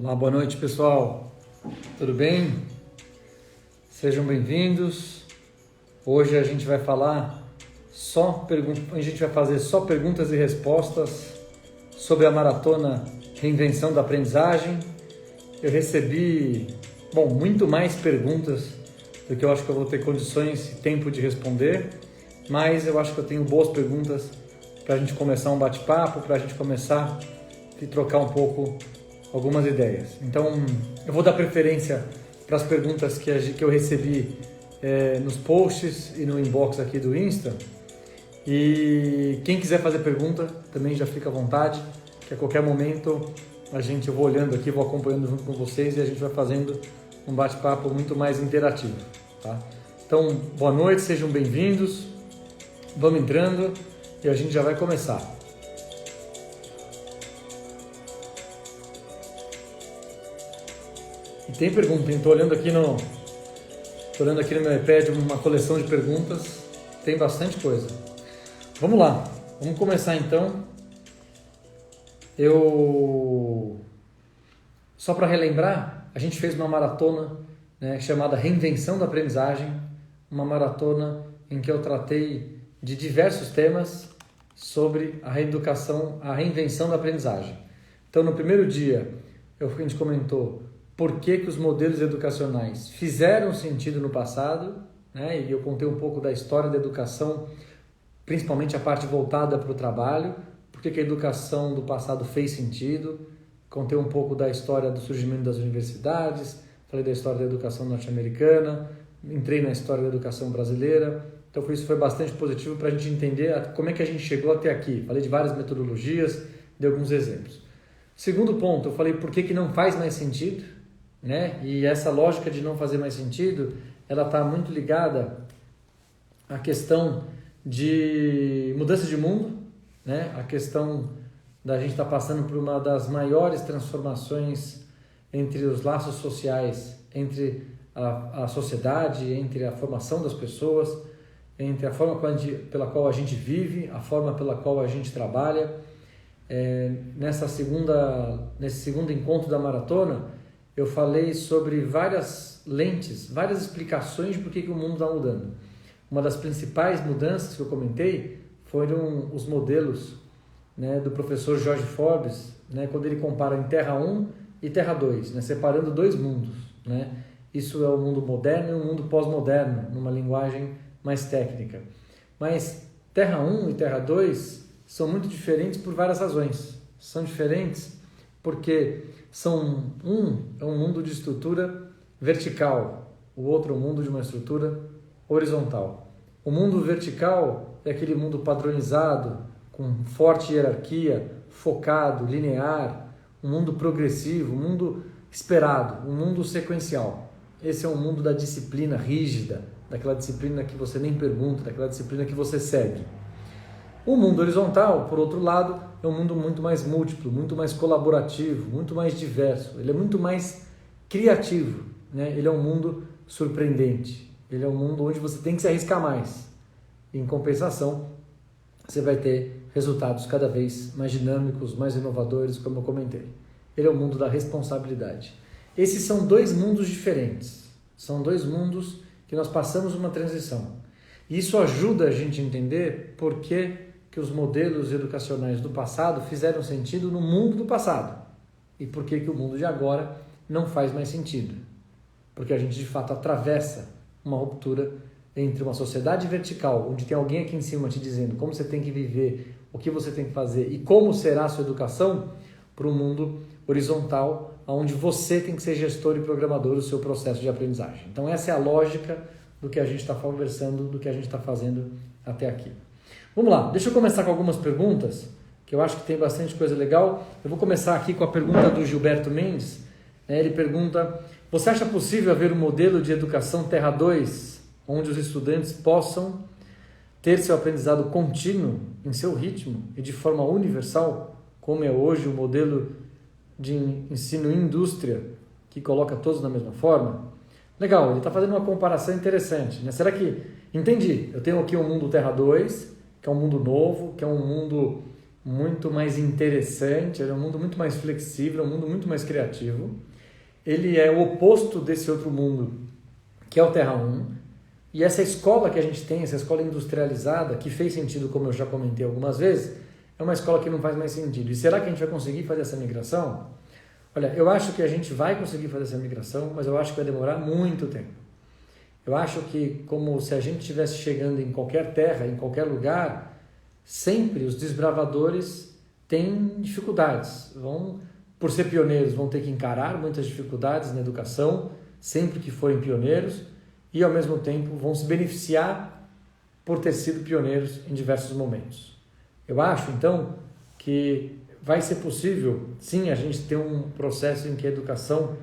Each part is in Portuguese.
Olá, boa noite pessoal, tudo bem? Sejam bem-vindos. Hoje a gente vai fazer só perguntas e respostas sobre a maratona Reinvenção da Aprendizagem. Eu recebi, muito mais perguntas do que eu acho que eu vou ter condições e tempo de responder, mas eu acho que eu tenho boas perguntas para a gente começar um bate-papo, para a gente começar a trocar um pouco algumas ideias. Então, eu vou dar preferência para as perguntas que eu recebi nos posts e no inbox aqui do Insta. E quem quiser fazer pergunta, também já fica à vontade, que a qualquer momento eu vou olhando aqui, vou acompanhando junto com vocês e a gente vai fazendo um bate-papo muito mais interativo. Tá? Então, boa noite, sejam bem-vindos, vamos entrando e a gente já vai começar. E tem pergunta, estou olhando aqui no meu iPad uma coleção de perguntas, tem bastante coisa. Vamos lá, vamos começar então. Só para relembrar, a gente fez uma maratona chamada Reinvenção da Aprendizagem, uma maratona em que eu tratei de diversos temas sobre a reeducação, a reinvenção da aprendizagem. Então, no primeiro dia, a gente comentou por que os modelos educacionais fizeram sentido no passado, e eu contei um pouco da história da educação, principalmente a parte voltada para o trabalho, por que a educação do passado fez sentido, contei um pouco da história do surgimento das universidades, falei da história da educação norte-americana, entrei na história da educação brasileira, então isso foi bastante positivo para a gente entender como é que a gente chegou até aqui. Falei de várias metodologias, dei alguns exemplos. Segundo ponto, eu falei por que não faz mais sentido, e essa lógica de não fazer mais sentido, ela está muito ligada à questão de mudança de mundo, a questão da gente estar passando por uma das maiores transformações entre os laços sociais, entre a sociedade, entre a formação das pessoas, entre a forma pela qual a gente vive, a forma pela qual a gente trabalha. Nesse segundo encontro da maratona, eu falei sobre várias lentes, várias explicações de por que o mundo está mudando. Uma das principais mudanças que eu comentei foram os modelos do professor George Forbes, quando ele compara em Terra 1 e Terra 2, separando dois mundos. Isso é o mundo moderno e o mundo pós-moderno, numa linguagem mais técnica. Mas Terra 1 e Terra 2 são muito diferentes por várias razões. São diferentes porque um é um mundo de estrutura vertical, o outro é um mundo de uma estrutura horizontal. O mundo vertical é aquele mundo padronizado, com forte hierarquia, focado, linear, um mundo progressivo, um mundo esperado, um mundo sequencial. Esse é um mundo da disciplina rígida, daquela disciplina que você nem pergunta, daquela disciplina que você segue. O mundo horizontal, por outro lado, é um mundo muito mais múltiplo, muito mais colaborativo, muito mais diverso. Ele é muito mais criativo, Ele é um mundo surpreendente. Ele é um mundo onde você tem que se arriscar mais. Em compensação, você vai ter resultados cada vez mais dinâmicos, mais inovadores, como eu comentei. Ele é o mundo da responsabilidade. Esses são dois mundos diferentes. São dois mundos que nós passamos uma transição. E isso ajuda a gente a entender por que os modelos educacionais do passado fizeram sentido no mundo do passado e por que o mundo de agora não faz mais sentido. Porque a gente, de fato, atravessa uma ruptura entre uma sociedade vertical, onde tem alguém aqui em cima te dizendo como você tem que viver, o que você tem que fazer e como será a sua educação, para um mundo horizontal, onde você tem que ser gestor e programador do seu processo de aprendizagem. Então essa é a lógica do que a gente está conversando, do que a gente está fazendo até aqui. Vamos lá, deixa eu começar com algumas perguntas, que eu acho que tem bastante coisa legal. Eu vou começar aqui com a pergunta do Gilberto Mendes. Ele pergunta: você acha possível haver um modelo de educação Terra 2, onde os estudantes possam ter seu aprendizado contínuo, em seu ritmo e de forma universal, como é hoje o modelo de ensino em indústria, que coloca todos na mesma forma? Legal, ele está fazendo uma comparação interessante. Será que... Entendi, eu tenho aqui um mundo Terra 2, que é um mundo novo, que é um mundo muito mais interessante, ele é um mundo muito mais flexível, um mundo muito mais criativo. Ele é o oposto desse outro mundo, que é o Terra 1. E essa escola que a gente tem, essa escola industrializada, que fez sentido, como eu já comentei algumas vezes, é uma escola que não faz mais sentido. E será que a gente vai conseguir fazer essa migração? Olha, eu acho que a gente vai conseguir fazer essa migração, mas eu acho que vai demorar muito tempo. Eu acho que, como se a gente estivesse chegando em qualquer terra, em qualquer lugar, sempre os desbravadores têm dificuldades. Por ser pioneiros, vão ter que encarar muitas dificuldades na educação, sempre que forem pioneiros, e ao mesmo tempo vão se beneficiar por ter sido pioneiros em diversos momentos. Eu acho, então, que vai ser possível, sim, a gente ter um processo em que a educação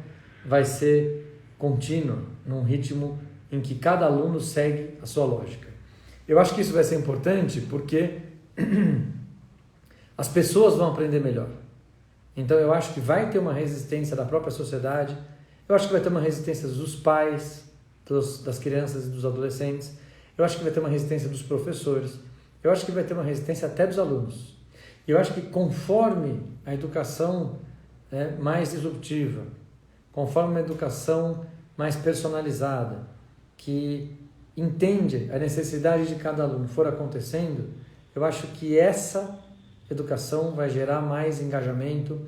vai ser contínua, num ritmo em que cada aluno segue a sua lógica. Eu acho que isso vai ser importante porque as pessoas vão aprender melhor. Então eu acho que vai ter uma resistência da própria sociedade, eu acho que vai ter uma resistência dos pais, das crianças e dos adolescentes, eu acho que vai ter uma resistência dos professores, eu acho que vai ter uma resistência até dos alunos. Eu acho que conforme a educação é mais disruptiva, conforme uma educação mais personalizada, que entende a necessidade de cada aluno for acontecendo, eu acho que essa educação vai gerar mais engajamento,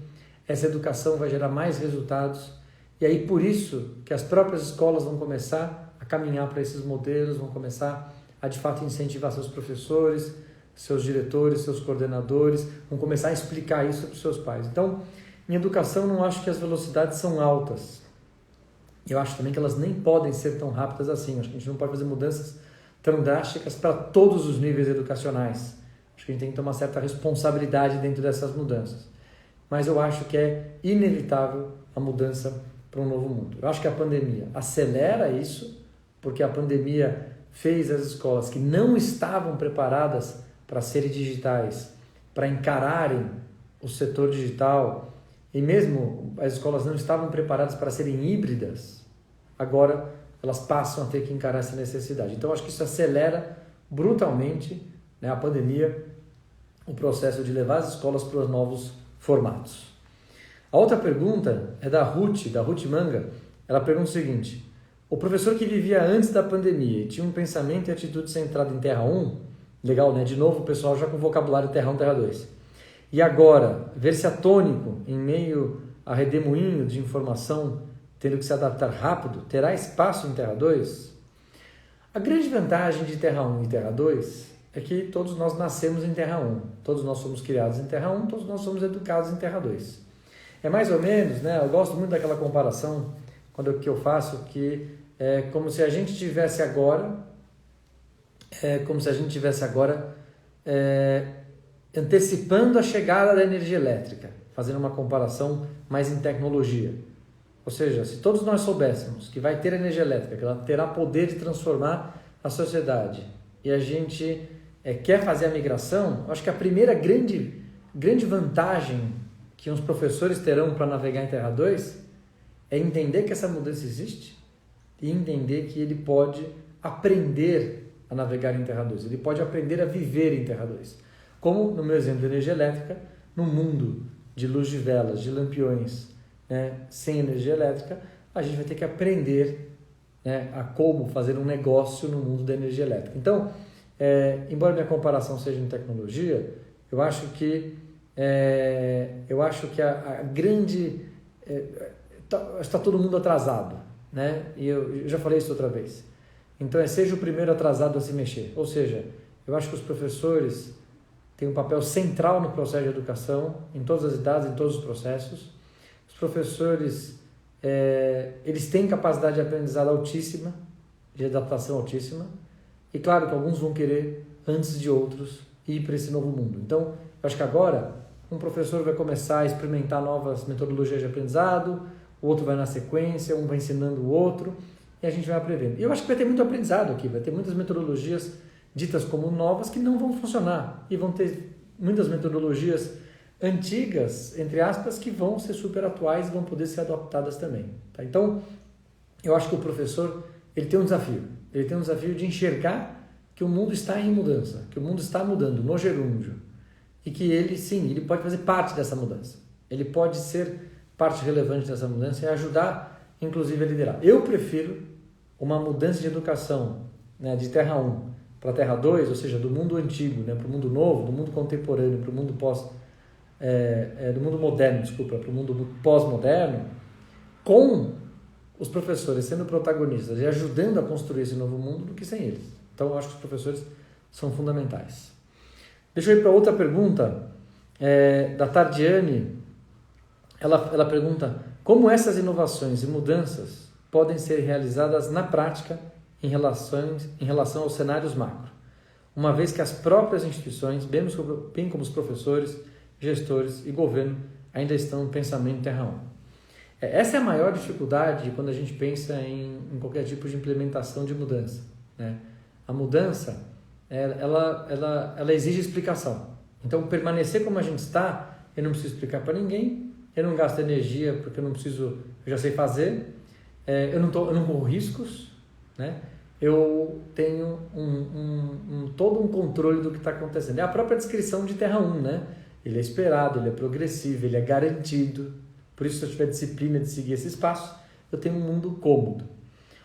essa educação vai gerar mais resultados, e aí por isso que as próprias escolas vão começar a caminhar para esses modelos, vão começar a de fato incentivar seus professores, seus diretores, seus coordenadores, vão começar a explicar isso para os seus pais. Então, em educação não acho que as velocidades são altas, eu acho também que elas nem podem ser tão rápidas assim, acho que a gente não pode fazer mudanças tão drásticas para todos os níveis educacionais. Acho que a gente tem que ter uma certa responsabilidade dentro dessas mudanças. Mas eu acho que é inevitável a mudança para um novo mundo. Eu acho que a pandemia acelera isso, porque a pandemia fez as escolas que não estavam preparadas para serem digitais, para encararem o setor digital, e mesmo as escolas não estavam preparadas para serem híbridas, agora elas passam a ter que encarar essa necessidade. Então, acho que isso acelera brutalmente, né, a pandemia, o processo de levar as escolas para os novos formatos. A outra pergunta é da Ruth Manga. Ela pergunta o seguinte: o professor que vivia antes da pandemia e tinha um pensamento e atitude centrada em Terra 1, legal, né? De novo o pessoal já com vocabulário Terra 1, Terra 2. E agora, ver-se atônico em meio a redemoinho de informação, tendo que se adaptar rápido, terá espaço em Terra 2? A grande vantagem de Terra 1 e Terra 2 é que todos nós nascemos em Terra 1, todos nós somos criados em Terra 1, todos nós somos educados em Terra 2. É mais ou menos, né? Eu gosto muito daquela comparação que eu faço, que é como se a gente tivesse agora, antecipando a chegada da energia elétrica, fazendo uma comparação mais em tecnologia. Ou seja, se todos nós soubéssemos que vai ter energia elétrica, que ela terá poder de transformar a sociedade, e a gente quer fazer a migração, eu acho que a primeira grande vantagem que os professores terão para navegar em Terra 2 é entender que essa mudança existe e entender que ele pode aprender a navegar em Terra 2, ele pode aprender a viver em Terra 2. Como no meu exemplo de energia elétrica, no mundo de luz de velas, de lampiões, né, sem energia elétrica, a gente vai ter que aprender, né, a como fazer um negócio no mundo da energia elétrica. Então, embora minha comparação seja em tecnologia, eu acho que a grande... está todo mundo atrasado, né? E eu já falei isso outra vez. Então, seja o primeiro atrasado a se mexer. Ou seja, eu acho que os professores têm um papel central no processo de educação, em todas as idades, em todos os processos. Os professores, eles têm capacidade de aprendizado altíssima, de adaptação altíssima, e claro que alguns vão querer, antes de outros, ir para esse novo mundo. Então, eu acho que agora um professor vai começar a experimentar novas metodologias de aprendizado, o outro vai na sequência, um vai ensinando o outro, e a gente vai aprendendo. E eu acho que vai ter muito aprendizado aqui, vai ter muitas metodologias ditas como novas que não vão funcionar, e vão ter muitas metodologias antigas, entre aspas, que vão ser super atuais e vão poder ser adaptadas também. Tá? Então, eu acho que o professor ele tem um desafio de enxergar que o mundo está em mudança, que o mundo está mudando no gerúndio, e que ele, sim, ele pode fazer parte dessa mudança. Ele pode ser parte relevante dessa mudança e ajudar, inclusive, a liderar. Eu prefiro uma mudança de educação, né, de Terra 1 para Terra 2, ou seja, do mundo antigo, né, para o mundo novo, do mundo contemporâneo, para o mundo do mundo moderno, para o mundo pós-moderno, com os professores sendo protagonistas e ajudando a construir esse novo mundo, do que sem eles. Então, eu acho que os professores são fundamentais. Deixa eu ir para outra pergunta, da Tardiane. Ela pergunta: como essas inovações e mudanças podem ser realizadas na prática em relação aos cenários macro, uma vez que as próprias instituições, bem como os professores, gestores e governo, ainda estão no pensamento Terra 1. Essa é a maior dificuldade quando a gente pensa em qualquer tipo de implementação de mudança, né? A mudança, ela exige explicação. Então, permanecer como a gente está, eu não preciso explicar para ninguém, eu não gasto energia porque eu já sei fazer, eu não corro riscos, né? Eu tenho todo um controle do que está acontecendo. É a própria descrição de Terra 1, né? Ele é esperado, ele é progressivo, ele é garantido. Por isso, se eu tiver disciplina de seguir esses passos, eu tenho um mundo cômodo.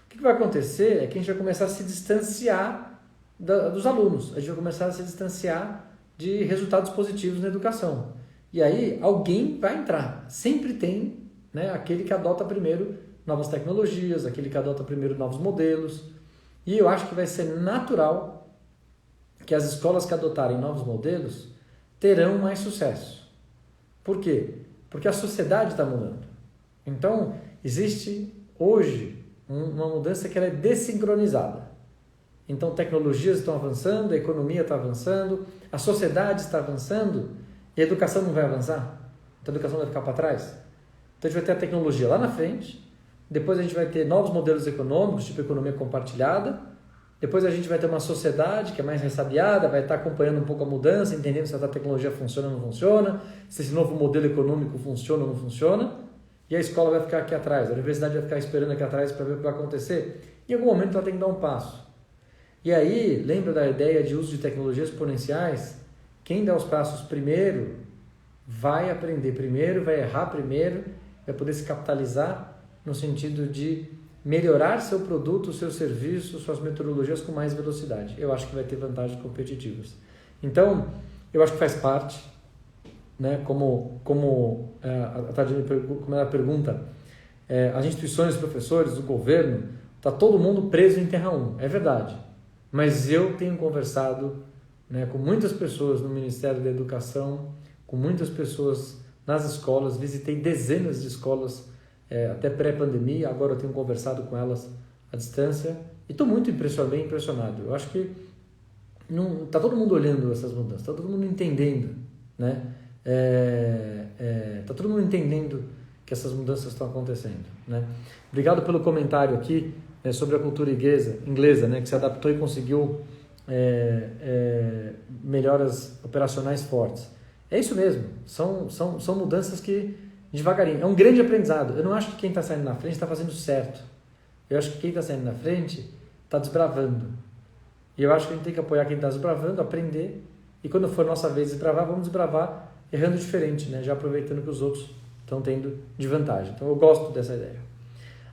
O que vai acontecer é que a gente vai começar a se distanciar dos alunos. A gente vai começar a se distanciar de resultados positivos na educação. E aí, alguém vai entrar. Sempre tem, né, aquele que adota primeiro novas tecnologias, aquele que adota primeiro novos modelos. E eu acho que vai ser natural que as escolas que adotarem novos modelos terão mais sucesso. Por quê? Porque a sociedade está mudando. Então, existe hoje uma mudança que ela é dessincronizada. Então, tecnologias estão avançando, a economia está avançando, a sociedade está avançando e a educação não vai avançar. Então, a educação vai ficar para trás. Então, a gente vai ter a tecnologia lá na frente, depois a gente vai ter novos modelos econômicos, tipo economia compartilhada, depois a gente vai ter uma sociedade que é mais ressabiada, vai estar acompanhando um pouco a mudança, entendendo se essa tecnologia funciona ou não funciona, se esse novo modelo econômico funciona ou não funciona, e a escola vai ficar aqui atrás, a universidade vai ficar esperando aqui atrás para ver o que vai acontecer. Em algum momento ela tem que dar um passo. E aí, lembra da ideia de uso de tecnologias exponenciais? Quem dá os passos primeiro vai aprender primeiro, vai errar primeiro, vai poder se capitalizar no sentido de melhorar seu produto, seu serviço, suas metodologias com mais velocidade. Eu acho que vai ter vantagens competitivas. Então, eu acho que faz parte, né, como ela pergunta, as instituições, os professores, o governo, está todo mundo preso em Terra 1. É verdade. Mas eu tenho conversado, né, com muitas pessoas no Ministério da Educação, com muitas pessoas nas escolas, visitei dezenas de escolas até pré-pandemia, agora eu tenho conversado com elas à distância e estou muito bem impressionado. Eu acho que está todo mundo olhando essas mudanças, está todo mundo entendendo, né? Está todo mundo entendendo que essas mudanças estão acontecendo, né? Obrigado pelo comentário aqui sobre a cultura inglesa, né, que se adaptou e conseguiu melhoras operacionais fortes. É isso mesmo, são mudanças que devagarinho, é um grande aprendizado. Eu não acho que quem está saindo na frente está fazendo certo. Eu acho que quem está saindo na frente está desbravando. E eu acho que a gente tem que apoiar quem está desbravando, aprender, e quando for nossa vez de desbravar, vamos desbravar errando diferente, né? Já aproveitando que os outros estão tendo de vantagem. Então eu gosto dessa ideia.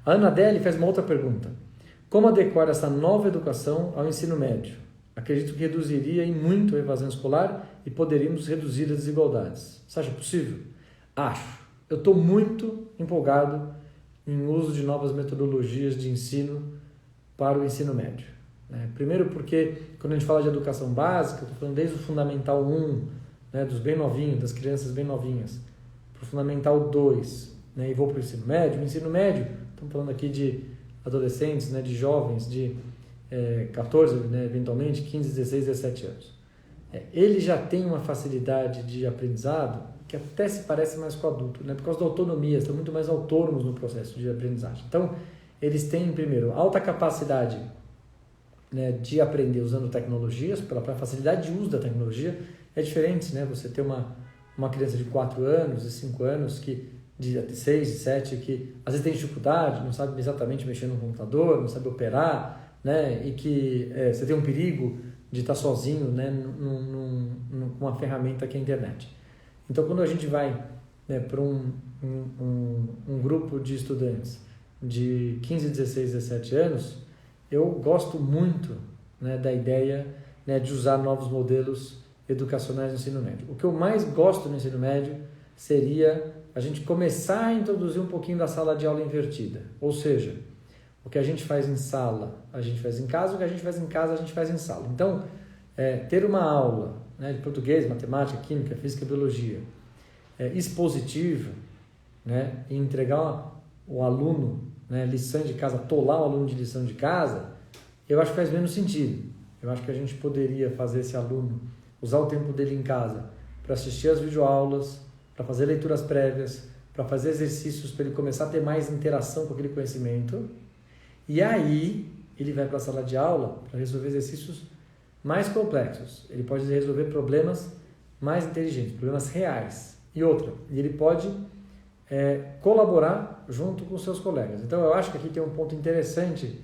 A Ana Deli fez uma outra pergunta. Como adequar essa nova educação ao ensino médio? Acredito que reduziria em muito a evasão escolar e poderíamos reduzir as desigualdades. Você acha possível? Acho. Eu estou muito empolgado em uso de novas metodologias de ensino para o ensino médio, né? Primeiro porque, quando a gente fala de educação básica, eu estou falando desde o Fundamental 1, né, dos bem novinhos, das crianças bem novinhas, para o Fundamental 2, né, e vou para o ensino médio. O ensino médio, estamos falando aqui de adolescentes, né, de jovens de 14, né, eventualmente 15, 16, 17 anos. Ele já tem uma facilidade de aprendizado que até se parece mais com o adulto, né? Por causa da autonomia, estão muito mais autônomos no processo de aprendizagem. Então, eles têm, primeiro, alta capacidade, né, de aprender usando tecnologias, pela facilidade de uso da tecnologia. É diferente, né? Você ter uma criança de 4 anos e 5 anos, de 6 e 7, que às vezes tem dificuldade, não sabe exatamente mexer no computador, não sabe operar, né? E que você tem um perigo de estar sozinho, né, com uma ferramenta que é a internet. Então, quando a gente vai, né, para um grupo de estudantes de 15, 16, 17 anos, eu gosto muito, né, da ideia, né, de usar novos modelos educacionais no ensino médio. O que eu mais gosto no ensino médio seria a gente começar a introduzir um pouquinho da sala de aula invertida. Ou seja, o que a gente faz em sala, a gente faz em casa, o que a gente faz em casa, a gente faz em sala. Então, ter uma aula, né, de português, matemática, química, física e biologia expositiva, né, e entregar o aluno, né, lição de casa, atolar o aluno de lição de casa, eu acho que faz menos sentido. Eu acho que a gente poderia fazer esse aluno usar o tempo dele em casa para assistir às videoaulas, para fazer leituras prévias, para fazer exercícios, para ele começar a ter mais interação com aquele conhecimento. E aí ele vai para a sala de aula para resolver exercícios mais complexos. Ele pode resolver problemas mais inteligentes, problemas reais. E outra, ele pode colaborar junto com seus colegas. Então eu acho que aqui tem um ponto interessante,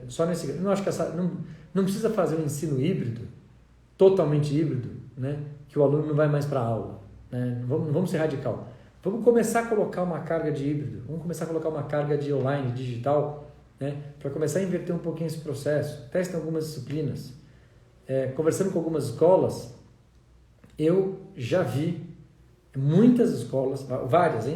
só nesse. Eu não acho que não precisa fazer um ensino híbrido, totalmente híbrido, né, que o aluno não vai mais para a aula. Né? Não vamos ser radical. Vamos começar a colocar uma carga de híbrido, vamos começar a colocar uma carga de online, digital, né, para começar a inverter um pouquinho esse processo. Testem algumas disciplinas. Conversando com algumas escolas, eu já vi muitas escolas, várias,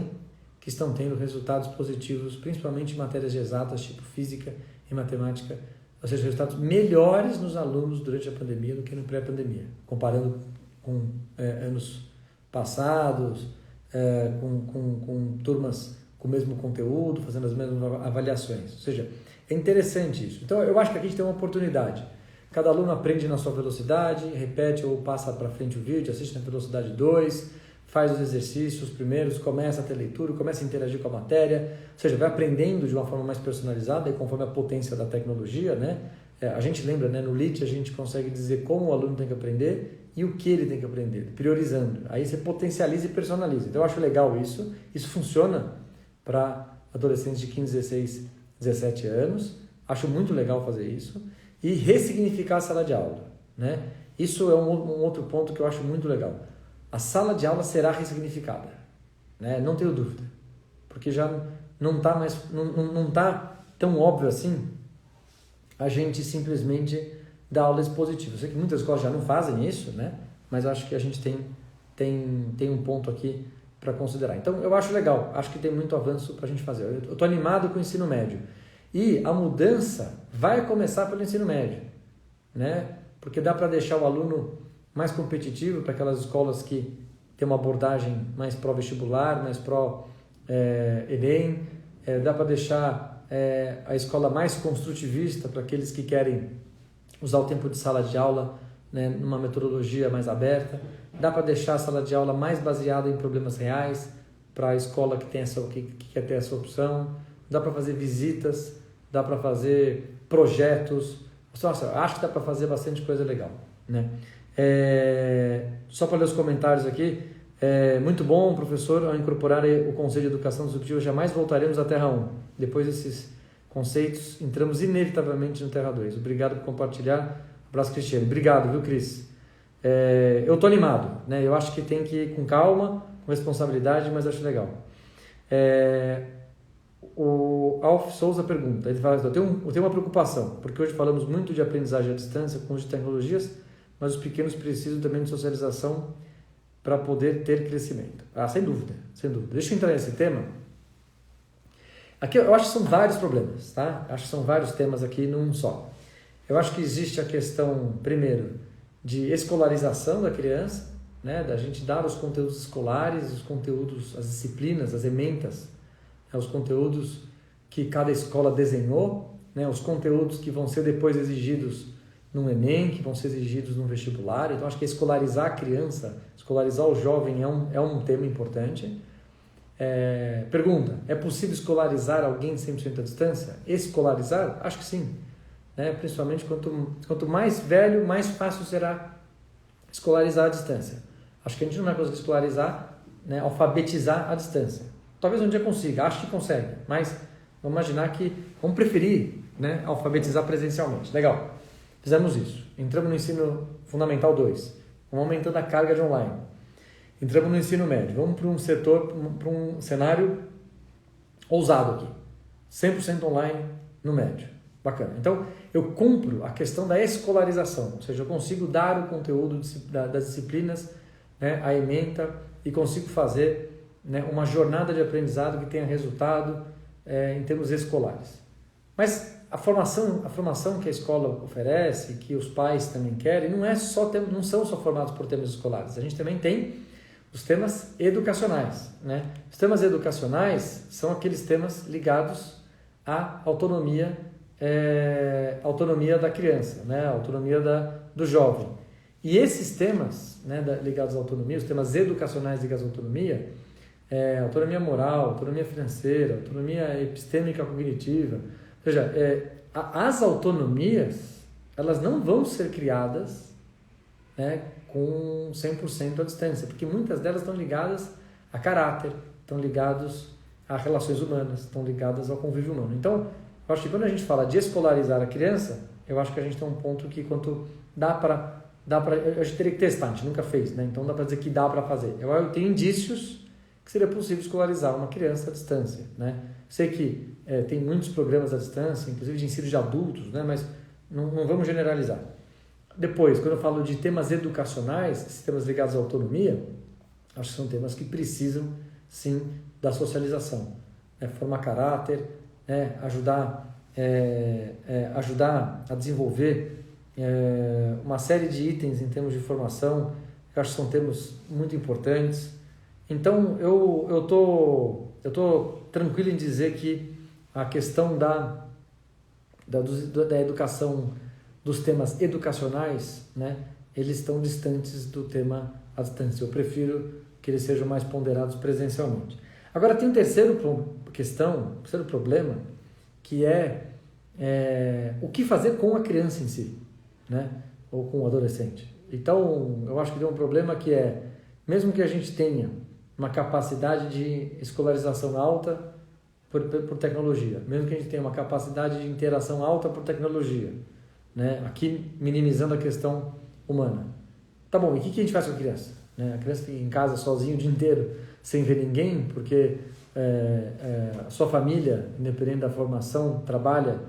que estão tendo resultados positivos, principalmente em matérias de exatas, tipo física e matemática, ou seja, resultados melhores nos alunos durante a pandemia do que no pré-pandemia, comparando com anos passados, com turmas com o mesmo conteúdo, fazendo as mesmas avaliações. Ou seja, é interessante isso. Então, eu acho que aqui a gente tem uma oportunidade. Cada aluno aprende na sua velocidade, repete ou passa para frente o vídeo, assiste na velocidade 2, faz os exercícios primeiros, começa a ter leitura, começa a interagir com a matéria, ou seja, vai aprendendo de uma forma mais personalizada e conforme a potência da tecnologia, né? A gente lembra, né, no LIT a gente consegue dizer como o aluno tem que aprender e o que ele tem que aprender, priorizando. Aí você potencializa e personaliza. Então eu acho legal isso. Isso funciona para adolescentes de 15, 16, 17 anos. Acho muito legal fazer isso. E ressignificar a sala de aula, né? Isso é um outro ponto que eu acho muito legal. A sala de aula será ressignificada, né? Não tenho dúvida, porque já não está mais, não tá tão óbvio assim a gente simplesmente dar aula expositiva. Eu sei que muitas escolas já não fazem isso, né? Mas acho que a gente tem um ponto aqui para considerar. Então eu acho legal, acho que tem muito avanço para a gente fazer. Eu estou animado com o ensino médio. E a mudança vai começar pelo ensino médio, né? Porque dá para deixar o aluno mais competitivo para aquelas escolas que têm uma abordagem mais pró-vestibular, mais pró-ENEM. Dá para deixar a escola mais construtivista para aqueles que querem usar o tempo de sala de aula, né, numa metodologia mais aberta. Dá para deixar a sala de aula mais baseada em problemas reais para a escola que quer ter essa opção. Dá para fazer visitas, dá para fazer projetos. Nossa, acho que dá para fazer bastante coisa legal, né? Só para ler os comentários aqui. Muito bom, professor, ao incorporar o conceito de educação disruptiva, jamais voltaremos à Terra 1. Depois desses conceitos, entramos inevitavelmente no Terra 2. Obrigado por compartilhar. Abraço, Cristiano. Obrigado, viu, Cris? Eu estou animado, né? Eu acho que tem que ir com calma, com responsabilidade, mas acho legal. O Alf Souza pergunta, ele fala, eu tenho uma preocupação, porque hoje falamos muito de aprendizagem à distância com uso de tecnologias, mas os pequenos precisam também de socialização para poder ter crescimento. Sem dúvida, sem dúvida. Deixa eu entrar nesse tema. Aqui eu acho que são vários problemas, tá? Acho que são vários temas aqui num só. Eu acho que existe a questão, primeiro, de escolarização da criança, né? Da gente dar os conteúdos escolares, os conteúdos, as disciplinas, as ementas, os conteúdos que cada escola desenhou, né? Os conteúdos que vão ser depois exigidos no Enem, que vão ser exigidos no vestibular. Então, acho que escolarizar a criança, escolarizar o jovem é um tema importante. Pergunta, é possível escolarizar alguém 100% à distância? Escolarizar? Acho que sim. Né? Principalmente quanto mais velho, mais fácil será escolarizar à distância. Acho que a gente não vai conseguir escolarizar, né, alfabetizar à distância. Talvez um dia consiga, acho que consegue, mas vamos imaginar que vamos preferir, né, alfabetizar presencialmente. Legal, fizemos isso. entramos no ensino fundamental 2, vamos aumentando a carga de online. Entramos no ensino médio, vamos para um cenário ousado aqui, 100% online no médio. Bacana. Então, eu cumpro a questão da escolarização, ou seja, eu consigo dar o conteúdo das disciplinas, né, a ementa, e consigo fazer, né, uma jornada de aprendizado que tenha resultado em termos escolares. Mas a formação que a escola oferece, que os pais também querem, não são só formados por temas escolares. A gente também tem os temas educacionais, né? Os temas educacionais são aqueles temas ligados à autonomia da criança, né? A autonomia do jovem. E esses temas, né, ligados à autonomia, os temas educacionais ligados à autonomia, autonomia moral, autonomia financeira, autonomia epistêmica cognitiva, ou seja, as autonomias, elas não vão ser criadas, né, com 100% à distância, porque muitas delas estão ligadas a caráter, estão ligadas a relações humanas, estão ligadas ao convívio humano. Então, eu acho que quando a gente fala de escolarizar a criança, eu acho que a gente tem um ponto que quanto a gente teria que testar, a gente nunca fez, né? Então dá para dizer que dá para fazer. Eu tenho indícios que seria possível escolarizar uma criança à distância, né? Sei que tem muitos programas à distância, inclusive de ensino de adultos, né? Mas não vamos generalizar. Depois, quando eu falo de temas educacionais, esses temas ligados à autonomia, acho que são temas que precisam, sim, da socialização, né? Formar caráter, né? Ajudar a desenvolver uma série de itens em termos de formação, que eu acho que são temas muito importantes. Então, eu tô tranquilo em dizer que a questão da educação, dos temas educacionais, né, eles estão distantes do tema à distância. Eu prefiro que eles sejam mais ponderados presencialmente. Agora, tem um terceiro problema, que o que fazer com a criança em si, né, ou com o adolescente. Então, eu acho que tem um problema que mesmo que a gente tenha uma capacidade de escolarização alta por tecnologia, mesmo que a gente tenha uma capacidade de interação alta por tecnologia, né? Aqui minimizando a questão humana. Tá bom, e o que a gente faz com a criança? Né? A criança fica em casa sozinha o dia inteiro, sem ver ninguém, porque a sua família, independente da formação, trabalha,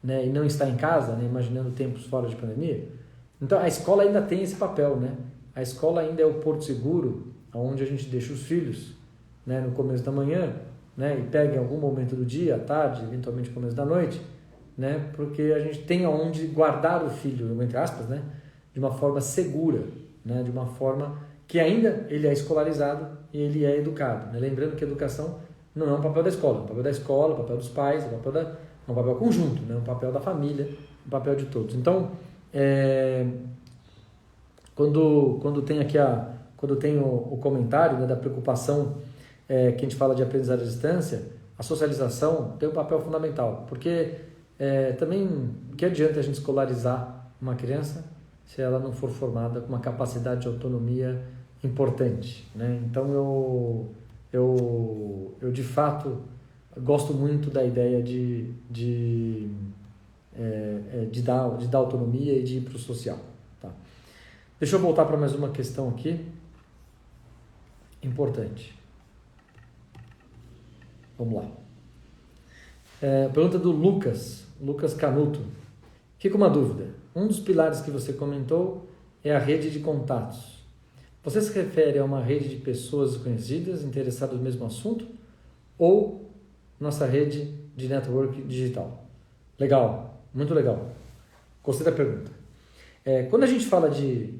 né, e não está em casa, né, imaginando tempos fora de pandemia. Então, a escola ainda tem esse papel, né? A escola ainda é o porto seguro, onde a gente deixa os filhos, né, no começo da manhã, né, e pega em algum momento do dia, à tarde, eventualmente no começo da noite, né, porque a gente tem onde guardar o filho, entre aspas, né, de uma forma segura, né, de uma forma que ainda ele é escolarizado e ele é educado, né? Lembrando que a educação não é um papel da escola, é um papel da escola, é um papel dos pais, é um papel conjunto, né, um papel da família, um papel de todos. Então, quando tem aqui quando tem o comentário, né, da preocupação que a gente fala de aprendizagem à distância, a socialização tem um papel fundamental, porque também, que adianta a gente escolarizar uma criança se ela não for formada com uma capacidade de autonomia importante, né? Então eu de fato gosto muito da ideia de dar autonomia e de ir para o social, tá? Deixa eu voltar para mais uma questão aqui importante. Vamos lá. Pergunta do Lucas Canuto. Fica uma dúvida. Um dos pilares que você comentou é a rede de contatos. Você se refere a uma rede de pessoas conhecidas interessadas no mesmo assunto ou nossa rede de network digital? Legal, muito legal. Gostei da pergunta. Quando a gente fala de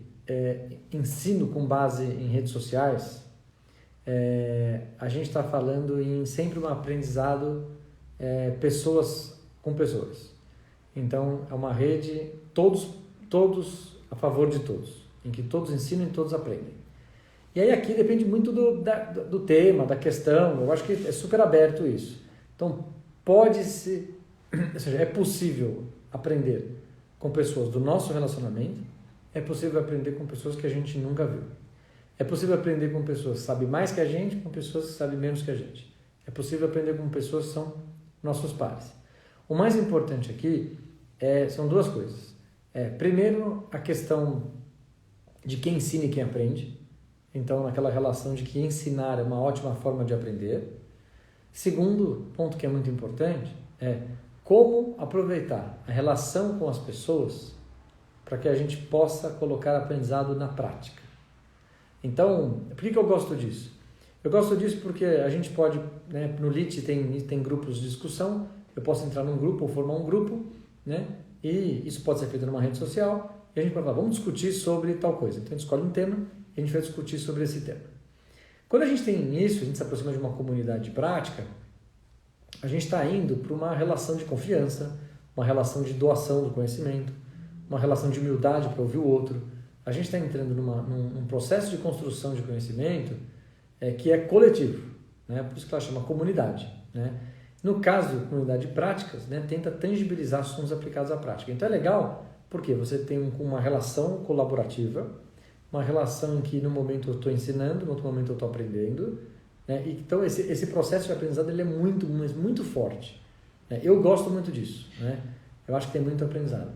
ensino com base em redes sociais, a gente está falando em sempre um aprendizado pessoas com pessoas. Então, é uma rede, todos a favor de todos, em que todos ensinam e todos aprendem. E aí aqui depende muito do tema, da questão, eu acho que é super aberto isso. Então, ou seja, é possível aprender com pessoas do nosso relacionamento, é possível aprender com pessoas que a gente nunca viu. É possível aprender com pessoas que sabem mais que a gente, com pessoas que sabem menos que a gente. É possível aprender com pessoas que são nossos pares. O mais importante aqui são duas coisas. Primeiro, a questão de quem ensina e quem aprende. Então, naquela relação de que ensinar é uma ótima forma de aprender. Segundo ponto que é muito importante é como aproveitar a relação com as pessoas para que a gente possa colocar aprendizado na prática. Então, por que eu gosto disso? Eu gosto disso porque a gente pode, né, no LIT tem grupos de discussão, eu posso entrar num grupo ou formar um grupo, né, e isso pode ser feito numa rede social, e a gente pode falar, vamos discutir sobre tal coisa. Então a gente escolhe um tema e a gente vai discutir sobre esse tema. Quando a gente tem isso, a gente se aproxima de uma comunidade de prática, a gente está indo para uma relação de confiança, uma relação de doação do conhecimento, uma relação de humildade para ouvir o outro. A gente está entrando num processo de construção de conhecimento que é coletivo, né? Por isso que ela chama comunidade, né? No caso da comunidade de práticas, né, tenta tangibilizar assuntos aplicados à prática. Então é legal porque você tem uma relação colaborativa, uma relação em que no momento eu estou ensinando, no outro momento eu estou aprendendo, né? Então esse processo de aprendizado ele é muito forte, né? Eu gosto muito disso, né? Eu acho que tem muito aprendizado.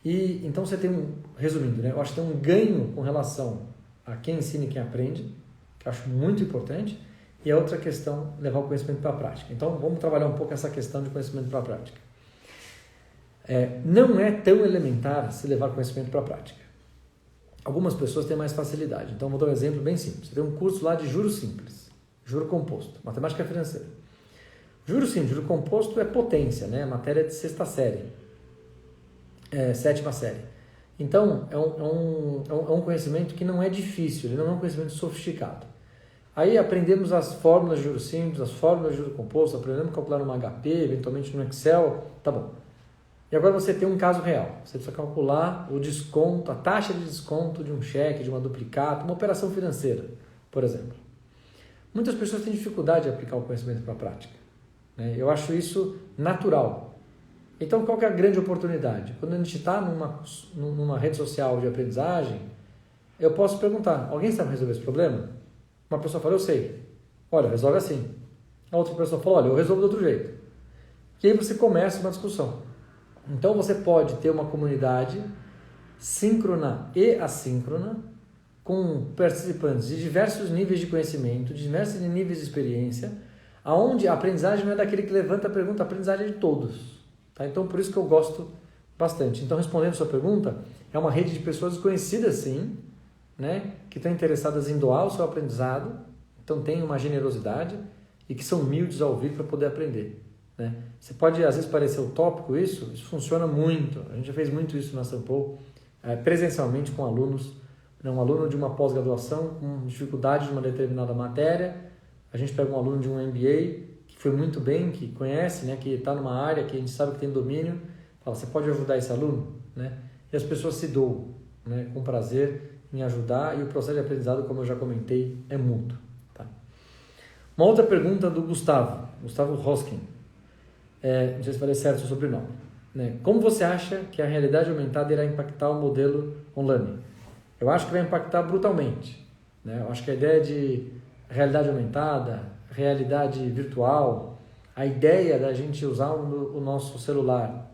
E então você tem resumindo, né? Eu acho que tem um ganho com relação a quem ensina e quem aprende, que eu acho muito importante, e a outra questão, levar o conhecimento para a prática. Então vamos trabalhar um pouco essa questão de conhecimento para a prática. Não é tão elementar se levar conhecimento para a prática. Algumas pessoas têm mais facilidade. Então vou dar um exemplo bem simples. Você tem um curso lá de juros simples, juro composto, matemática financeira. Juro simples, juro composto é potência, né? Matéria de sexta série, sétima série. Então é um conhecimento que não é difícil, ele não é um conhecimento sofisticado. Aí aprendemos as fórmulas de juros simples, as fórmulas de juros composto, aprendemos a calcular no HP, eventualmente no Excel, tá bom. E agora você tem um caso real. Você precisa calcular o desconto, a taxa de desconto de um cheque, de uma duplicata, uma operação financeira, por exemplo. Muitas pessoas têm dificuldade de aplicar o conhecimento para a prática, né? Eu acho isso natural. Então, qual que é a grande oportunidade? Quando a gente está numa rede social de aprendizagem, eu posso perguntar, alguém sabe resolver esse problema? Uma pessoa fala, eu sei. Olha, resolve assim. A outra pessoa fala, olha, eu resolvo de outro jeito. E aí você começa uma discussão. Então você pode ter uma comunidade síncrona e assíncrona com participantes de diversos níveis de conhecimento, de diversos níveis de experiência, aonde a aprendizagem não é daquele que levanta a pergunta, a aprendizagem é de todos. Tá? Então por isso que eu gosto bastante. Então respondendo a sua pergunta, é uma rede de pessoas desconhecidas sim, né, que estão interessadas em doar o seu aprendizado, então tem uma generosidade e que são humildes ao ouvir para poder aprender, né? Você pode às vezes parecer utópico isso funciona muito, a gente já fez muito isso na Sampo, presencialmente com alunos, né, um aluno de uma pós-graduação com dificuldade de uma determinada matéria, a gente pega um aluno de um MBA que foi muito bem, que conhece, né, que está numa área que a gente sabe que tem domínio, fala, você pode ajudar esse aluno? Né? E as pessoas se doam, né, com prazer, em ajudar, e o processo de aprendizado, como eu já comentei, é mútuo. Tá? Uma outra pergunta do Gustavo Hoskin, não sei se falei certo o sobrenome, né? Como você acha que a realidade aumentada irá impactar o modelo online? Eu acho que vai impactar brutalmente, né? Eu acho que a ideia de realidade aumentada, realidade virtual, a ideia da gente usar o nosso celular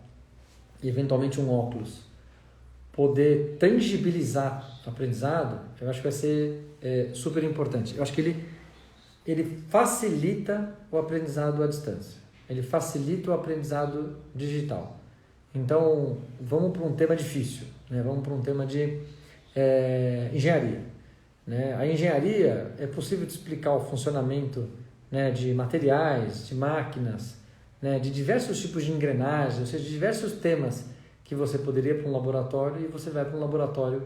e eventualmente um óculos, poder tangibilizar o aprendizado, eu acho que vai ser super importante. Eu acho que ele facilita o aprendizado à distância. Ele facilita o aprendizado digital. Então, vamos para um tema difícil, né? Vamos para um tema de engenharia. Né? A engenharia é possível de explicar o funcionamento, né, de materiais, de máquinas, né, de diversos tipos de engrenagens, ou seja, de diversos temas que você poderia ir para um laboratório e você vai para um laboratório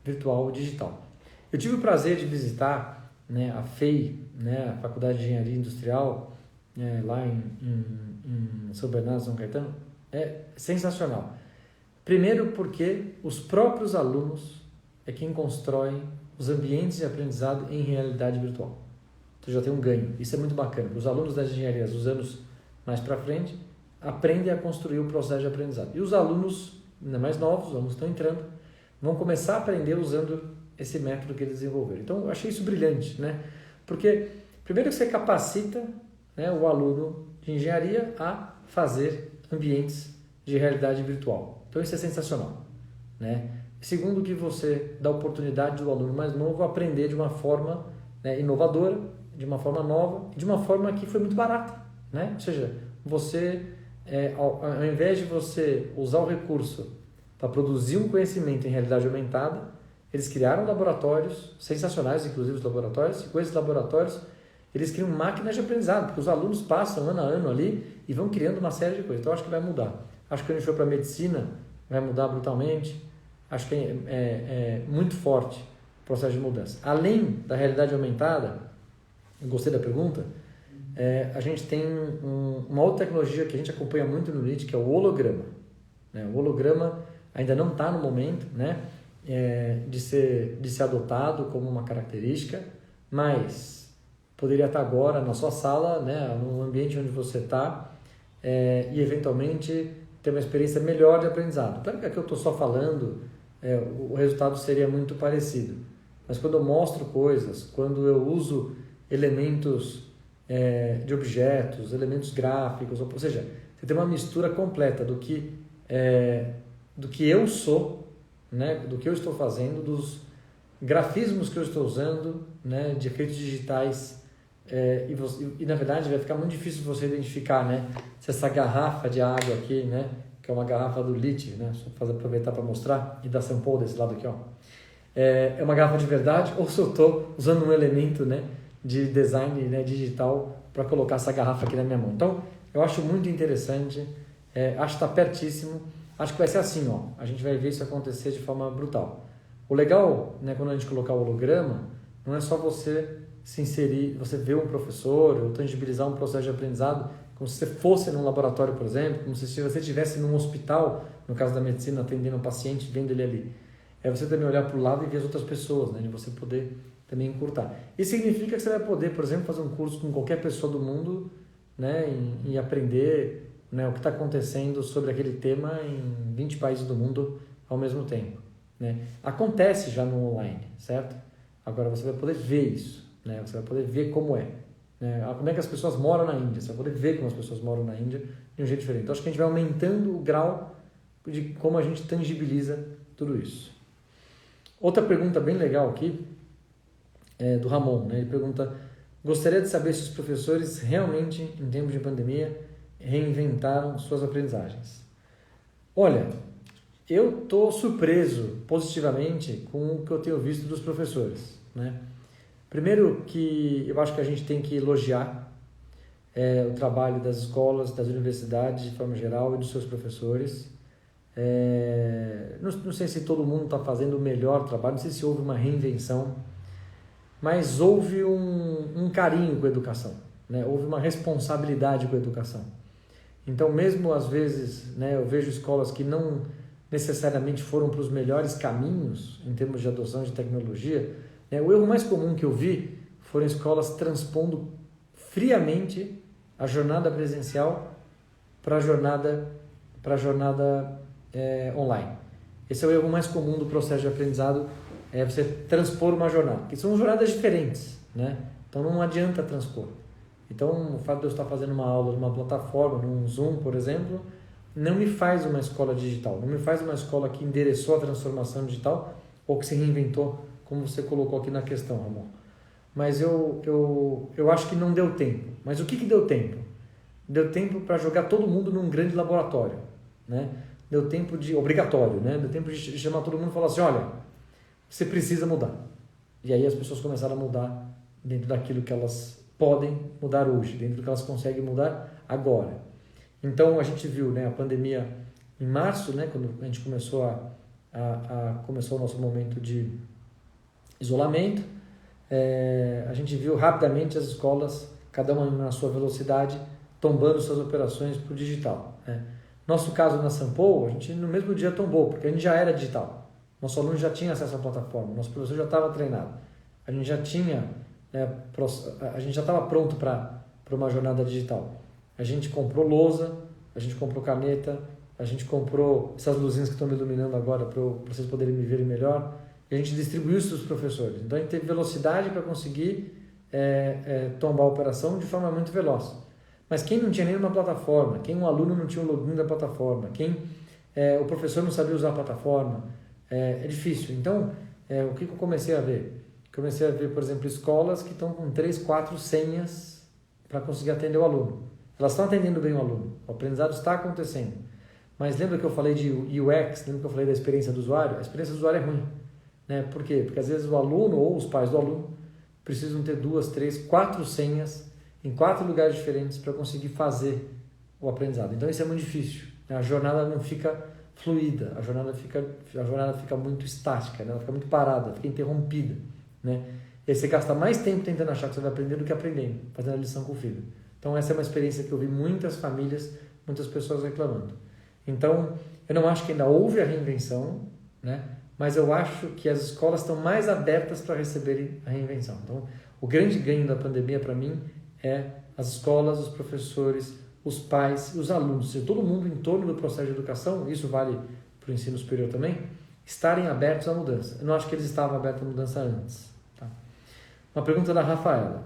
virtual digital. Eu tive o prazer de visitar, né, a FEI, né, a Faculdade de Engenharia Industrial, lá em São Bernardo, São Caetano. É sensacional. Primeiro porque os próprios alunos é quem constroem os ambientes de aprendizado em realidade virtual. Então já tem um ganho. Isso é muito bacana. Os alunos das engenharias, dos anos mais para frente, aprendem a construir o processo de aprendizado. E os alunos, ainda mais novos, os alunos estão entrando, vão começar a aprender usando esse método que eles desenvolveram. Então, eu achei isso brilhante, né? Porque, primeiro que você capacita, né, o aluno de engenharia a fazer ambientes de realidade virtual. Então, isso é sensacional. né? Segundo, que você dá oportunidade do aluno mais novo aprender de uma forma, né, inovadora, de uma forma nova, de uma forma que foi muito barata, né? Ou seja, você, ao invés de você usar o recurso para produzir um conhecimento em realidade aumentada, eles criaram laboratórios sensacionais, inclusive os laboratórios, e com esses laboratórios eles criam máquinas de aprendizado, porque os alunos passam ano a ano ali e vão criando uma série de coisas. Então, acho que vai mudar. Acho que quando a gente for para a medicina, vai mudar brutalmente. Acho que é muito forte o processo de mudança. Além da realidade aumentada, eu gostei da pergunta, a gente tem uma outra tecnologia que a gente acompanha muito no NIT, que é o holograma, né? O holograma ainda não está no momento, né, de ser adotado como uma característica, mas poderia estar agora na sua sala, né, no ambiente onde você está, e eventualmente ter uma experiência melhor de aprendizado. Claro que aqui eu estou só falando, o resultado seria muito parecido, mas quando eu mostro coisas, quando eu uso elementos de objetos, elementos gráficos, ou seja, você tem uma mistura completa do que eu sou, né, do que eu estou fazendo, dos grafismos que eu estou usando, né, de efeitos digitais, e na verdade vai ficar muito difícil você identificar, né, se essa garrafa de água aqui, né, que é uma garrafa do LIT, né, só aproveitar para mostrar, e da Sample desse lado aqui, ó, é uma garrafa de verdade, ou se eu estou usando um elemento, né, de design, né, digital para colocar essa garrafa aqui na minha mão. Então, eu acho muito interessante, acho que está pertíssimo, acho que vai ser assim, ó, a gente vai ver isso acontecer de forma brutal. O legal, né, quando a gente colocar o holograma, não é só você se inserir, você ver um professor ou tangibilizar um processo de aprendizado como se você fosse num laboratório, por exemplo, como se você estivesse num hospital, no caso da medicina, atendendo um paciente, vendo ele ali. É você também olhar para o lado e ver as outras pessoas, né, de você poder também encurtar. Isso significa que você vai poder, por exemplo, fazer um curso com qualquer pessoa do mundo, né, e aprender, né, o que está acontecendo sobre aquele tema em 20 países do mundo ao mesmo tempo, né? Acontece já no online, certo? Agora você vai poder ver isso, né? Você vai poder ver como é, né? Como é que as pessoas moram na Índia, você vai poder ver como as pessoas moram na Índia de um jeito diferente. Então acho que a gente vai aumentando o grau de como a gente tangibiliza tudo isso. Outra pergunta bem legal aqui é do Ramon, né? Ele pergunta: gostaria de saber se os professores realmente, em tempos de pandemia, reinventaram suas aprendizagens. Olha, eu estou surpreso positivamente com o que eu tenho visto dos professores, né? Primeiro que eu acho que a gente tem que elogiar o trabalho das escolas, das universidades de forma geral e dos seus professores. Não sei se todo mundo está fazendo o melhor trabalho, não sei se houve uma reinvenção, mas houve um carinho com a educação, né? Houve uma responsabilidade com a educação. Então, mesmo às vezes, né, eu vejo escolas que não necessariamente foram para os melhores caminhos em termos de adoção de tecnologia, né? O erro mais comum que eu vi foram escolas transpondo friamente a jornada presencial para a jornada online. Esse é o erro mais comum do processo de aprendizado, você transpor uma jornada, que são jornadas diferentes, né? Então não adianta transpor. Então o fato de eu estar fazendo uma aula numa plataforma, num Zoom, por exemplo, não me faz uma escola digital, não me faz uma escola que endereçou a transformação digital ou que se reinventou, como você colocou aqui na questão, Ramon. Mas eu acho que não deu tempo. Mas o que deu tempo? Deu tempo para jogar todo mundo num grande laboratório, né? Deu tempo obrigatório, né? Deu tempo de chamar todo mundo e falar assim: olha, você precisa mudar. E aí as pessoas começaram a mudar dentro daquilo que elas podem mudar hoje, dentro do que elas conseguem mudar agora. Então a gente viu, né, a pandemia em março, né, quando a gente começou começou o nosso momento de isolamento, a gente viu rapidamente as escolas, cada uma na sua velocidade, tombando suas operações para o digital, né? Nosso caso na Sample, a gente no mesmo dia tombou, porque a gente já era digital. Nosso aluno já tinha acesso à plataforma, nosso professor já estava treinado, a gente já tinha, a gente já estava pronto para uma jornada digital. A gente comprou lousa, a gente comprou caneta, a gente comprou essas luzinhas que estão me iluminando agora para vocês poderem me verem melhor, e a gente distribuiu isso para os professores. Então a gente teve velocidade para conseguir tombar a operação de forma muito veloz. Mas quem não tinha nenhuma plataforma, quem um aluno não tinha o login da plataforma, quem o professor não sabia usar a plataforma, É difícil. Então, o que eu comecei a ver? Comecei a ver, por exemplo, escolas que estão com 3, 4 senhas para conseguir atender o aluno. Elas estão atendendo bem o aluno, o aprendizado está acontecendo. Mas lembra que eu falei de UX, lembra que eu falei da experiência do usuário? A experiência do usuário é ruim. Né? Por quê? Porque às vezes o aluno ou os pais do aluno precisam ter 2, 3, 4 senhas em 4 lugares diferentes para conseguir fazer o aprendizado. Então isso é muito difícil. Né? A jornada não fica fluida, a jornada fica muito estática, né? Ela fica muito parada, fica interrompida. Né? E aí você gasta mais tempo tentando achar que você vai aprender do que aprendendo, fazendo a lição com o filho. Então essa é uma experiência que eu vi muitas famílias, muitas pessoas reclamando. Então eu não acho que ainda houve a reinvenção, né? Mas eu acho que as escolas estão mais abertas para receberem a reinvenção. Então o grande ganho da pandemia para mim é as escolas, os professores, os pais e os alunos, ou seja, todo mundo em torno do processo de educação, isso vale para o ensino superior também, estarem abertos à mudança. Eu não acho que eles estavam abertos à mudança antes. Tá? Uma pergunta da Rafaela.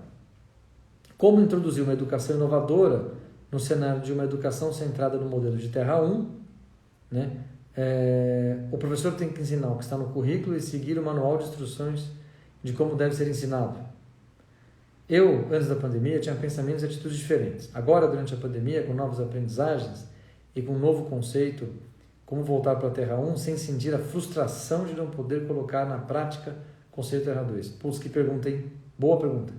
Como introduzir uma educação inovadora no cenário de uma educação centrada no modelo de Terra 1? Né? O professor tem que ensinar o que está no currículo e seguir o manual de instruções de como deve ser ensinado. Eu, antes da pandemia, tinha pensamentos e atitudes diferentes. Agora, durante a pandemia, com novas aprendizagens e com um novo conceito, como voltar para a Terra 1 sem sentir a frustração de não poder colocar na prática o conceito Terra 2? Putz, que pergunta, hein? Boa pergunta.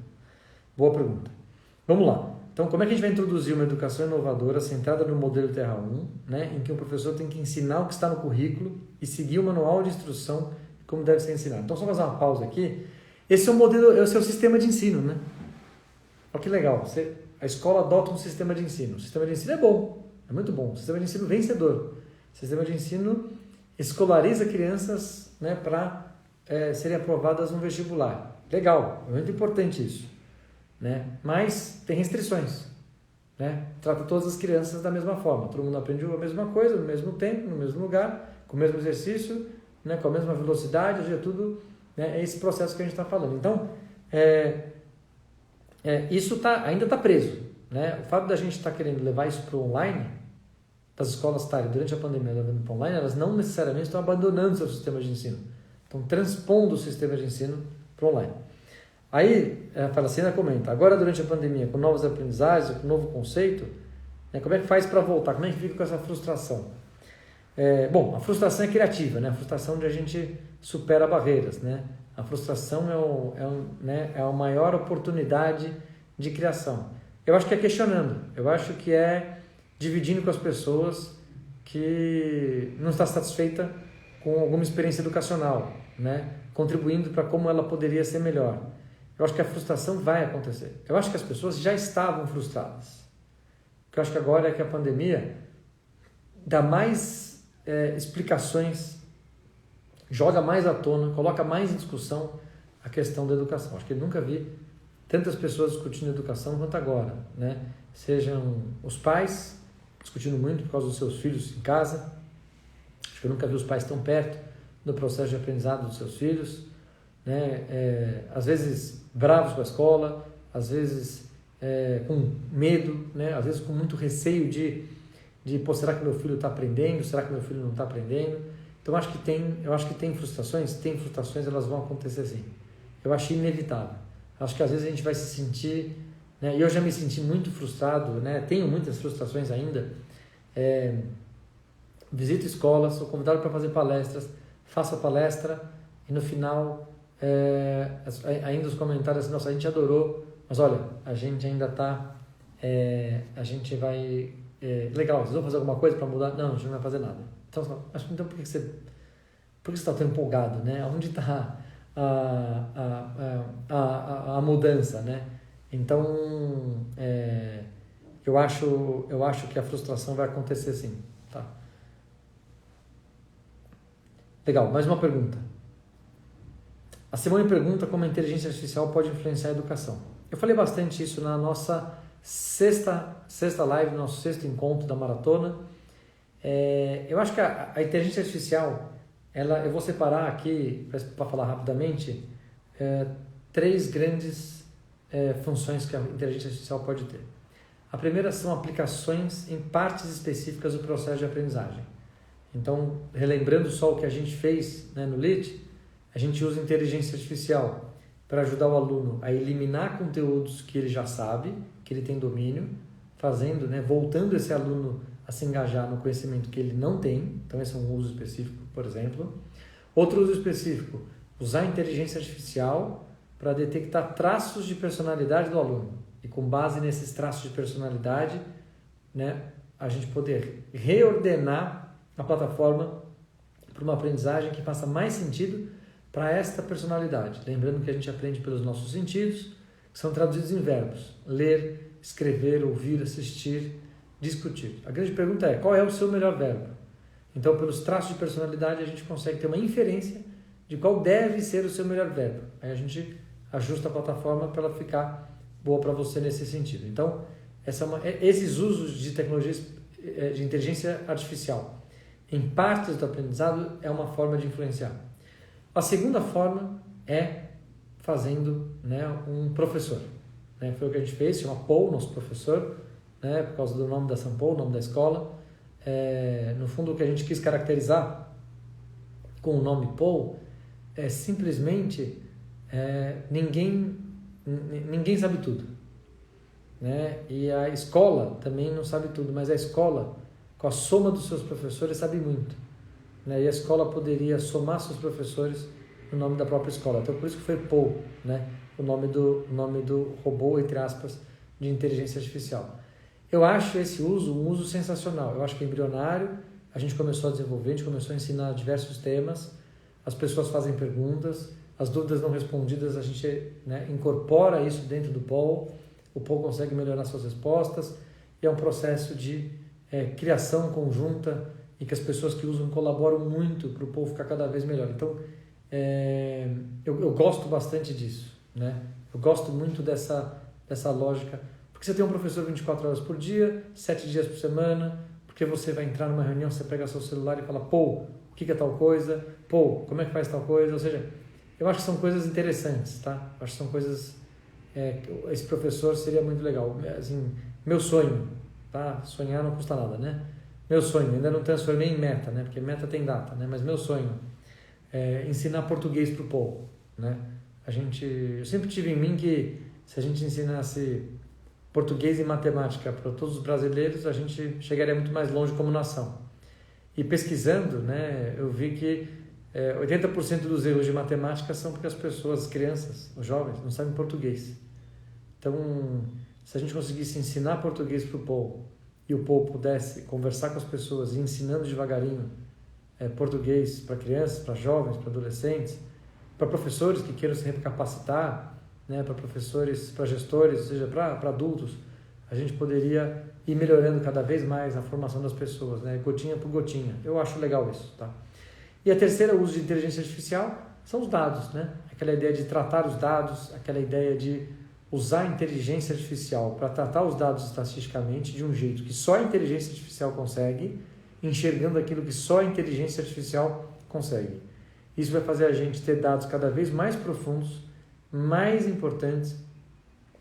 Boa pergunta. Vamos lá. Então, como é que a gente vai introduzir uma educação inovadora centrada no modelo Terra 1, né, em que o professor tem que ensinar o que está no currículo e seguir o manual de instrução de como deve ser ensinado? Então, só fazer uma pausa aqui. Esse é o modelo, esse é o sistema de ensino, né? Olha que legal. A escola adota um sistema de ensino. O sistema de ensino é bom, é muito bom. O sistema de ensino vencedor. O sistema de ensino escolariza crianças, né, para serem aprovadas no vestibular. Legal, é muito importante isso. Né? Mas tem restrições. Né? Trata todas as crianças da mesma forma. Todo mundo aprende a mesma coisa, no mesmo tempo, no mesmo lugar, com o mesmo exercício, né, com a mesma velocidade, é tudo, né, é esse processo que a gente está falando. Então, isso ainda está preso. Né? O fato da gente estar querendo levar isso para o online, das escolas estarem durante a pandemia levando para o online, elas não necessariamente estão abandonando seu sistema de ensino. Estão transpondo o sistema de ensino para o online. Aí a Falacina comenta, agora durante a pandemia, com novas aprendizagens, com novo conceito, né, como é que faz para voltar? Como é que fica com essa frustração? Bom, a frustração é criativa, né? A frustração de a gente supera barreiras. Né? A frustração é a maior oportunidade de criação. Eu acho que é questionando, eu acho que é dividindo com as pessoas que não está satisfeita com alguma experiência educacional, né? Contribuindo para como ela poderia ser melhor. Eu acho que a frustração vai acontecer. Eu acho que as pessoas já estavam frustradas. O que eu acho que agora é que a pandemia dá mais explicações, joga mais à tona, coloca mais em discussão a questão da educação. Acho que eu nunca vi tantas pessoas discutindo educação quanto agora. Né? Sejam os pais discutindo muito por causa dos seus filhos em casa. Acho que eu nunca vi os pais tão perto do processo de aprendizado dos seus filhos. Né? Às vezes bravos com a escola, às vezes com medo, né? Às vezes com muito receio de será que meu filho está aprendendo, será que meu filho não está aprendendo? Então eu acho que tem frustrações, elas vão acontecer sim. Eu acho inevitável. Acho que às vezes a gente vai se sentir, né? E eu já me senti muito frustrado, né? Tenho muitas frustrações ainda. Visito escolas, sou convidado para fazer palestras, faço a palestra e no final ainda os comentários assim, nossa, a gente adorou, mas olha, a gente ainda está, a gente vai, legal, vocês vão fazer alguma coisa para mudar? Não, a gente não vai fazer nada. Então por que você está tão empolgado, né? Onde está a mudança, né? Então, eu acho que a frustração vai acontecer sim, tá? Legal, mais uma pergunta. A Simone pergunta como a inteligência artificial pode influenciar a educação. Eu falei bastante isso na nossa sexta live, nosso sexto encontro da maratona. Eu acho que a inteligência artificial, eu vou separar aqui, para falar rapidamente, 3 grandes funções que a inteligência artificial pode ter. A primeira são aplicações em partes específicas do processo de aprendizagem. Então, relembrando só o que a gente fez, né, no LIT, a gente usa inteligência artificial para ajudar o aluno a eliminar conteúdos que ele já sabe, que ele tem domínio, fazendo, né, voltando esse aluno a se engajar no conhecimento que ele não tem. Então, esse é um uso específico, por exemplo. Outro uso específico, usar a inteligência artificial para detectar traços de personalidade do aluno. E com base nesses traços de personalidade, né, a gente poder reordenar a plataforma para uma aprendizagem que faça mais sentido para esta personalidade. Lembrando que a gente aprende pelos nossos sentidos, que são traduzidos em verbos: ler, escrever, ouvir, assistir, discutir. A grande pergunta é: qual é o seu melhor verbo? Então, pelos traços de personalidade, a gente consegue ter uma inferência de qual deve ser o seu melhor verbo. Aí a gente ajusta a plataforma para ela ficar boa para você nesse sentido. Então, esses usos de tecnologias de inteligência artificial em partes do aprendizado é uma forma de influenciar. A segunda forma é fazendo, né, um professor. Né? Foi o que a gente fez, chama Paul, nosso professor, né, por causa do nome da São Paulo, nome da escola. No fundo, o que a gente quis caracterizar com o nome Paul é simplesmente ninguém sabe tudo, né? E a escola também não sabe tudo, mas a escola, com a soma dos seus professores, sabe muito, né? E a escola poderia somar seus professores no nome da própria escola. Então, por isso que foi Paul, né? O nome do robô, entre aspas, de inteligência artificial. Eu acho esse uso um uso sensacional. Eu acho que é embrionário. A gente começou a desenvolver, a gente começou a ensinar diversos temas, as pessoas fazem perguntas, as dúvidas não respondidas, a gente, né, incorpora isso dentro do Paul, o Paul consegue melhorar suas respostas, e é um processo de criação conjunta e que as pessoas que usam colaboram muito para o Paul ficar cada vez melhor. Então, eu gosto bastante disso, né? Eu gosto muito dessa lógica, porque você tem um professor 24 horas por dia, 7 dias por semana, porque você vai entrar numa reunião, você pega seu celular e fala: Paul, o que é tal coisa? Paul, como é que faz tal coisa? Ou seja, eu acho que são coisas interessantes, tá? Eu acho que são coisas... esse professor seria muito legal. Assim, meu sonho, tá? Sonhar não custa nada, né? Meu sonho, ainda não transformei em meta, né? Porque meta tem data, né? Mas meu sonho é ensinar português para o Paul, né? Eu sempre tive em mim que se a gente ensinasse português e matemática para todos os brasileiros, a gente chegaria muito mais longe como nação. E pesquisando, né, eu vi que 80% dos erros de matemática são porque as pessoas, as crianças, os jovens, não sabem português. Então, se a gente conseguisse ensinar português para o Paul e o Paul pudesse conversar com as pessoas e ensinando devagarinho português para crianças, para jovens, para adolescentes, para professores que queiram se recapacitar, né, para professores, para gestores, ou seja, para adultos, a gente poderia ir melhorando cada vez mais a formação das pessoas, né, gotinha por gotinha. Eu acho legal isso, tá? E a terceira uso de inteligência artificial são os dados, né? Aquela ideia de tratar os dados, aquela ideia de usar a inteligência artificial para tratar os dados estatisticamente de um jeito que só a inteligência artificial consegue, enxergando aquilo que só a inteligência artificial consegue. Isso vai fazer a gente ter dados cada vez mais profundos, mais importantes,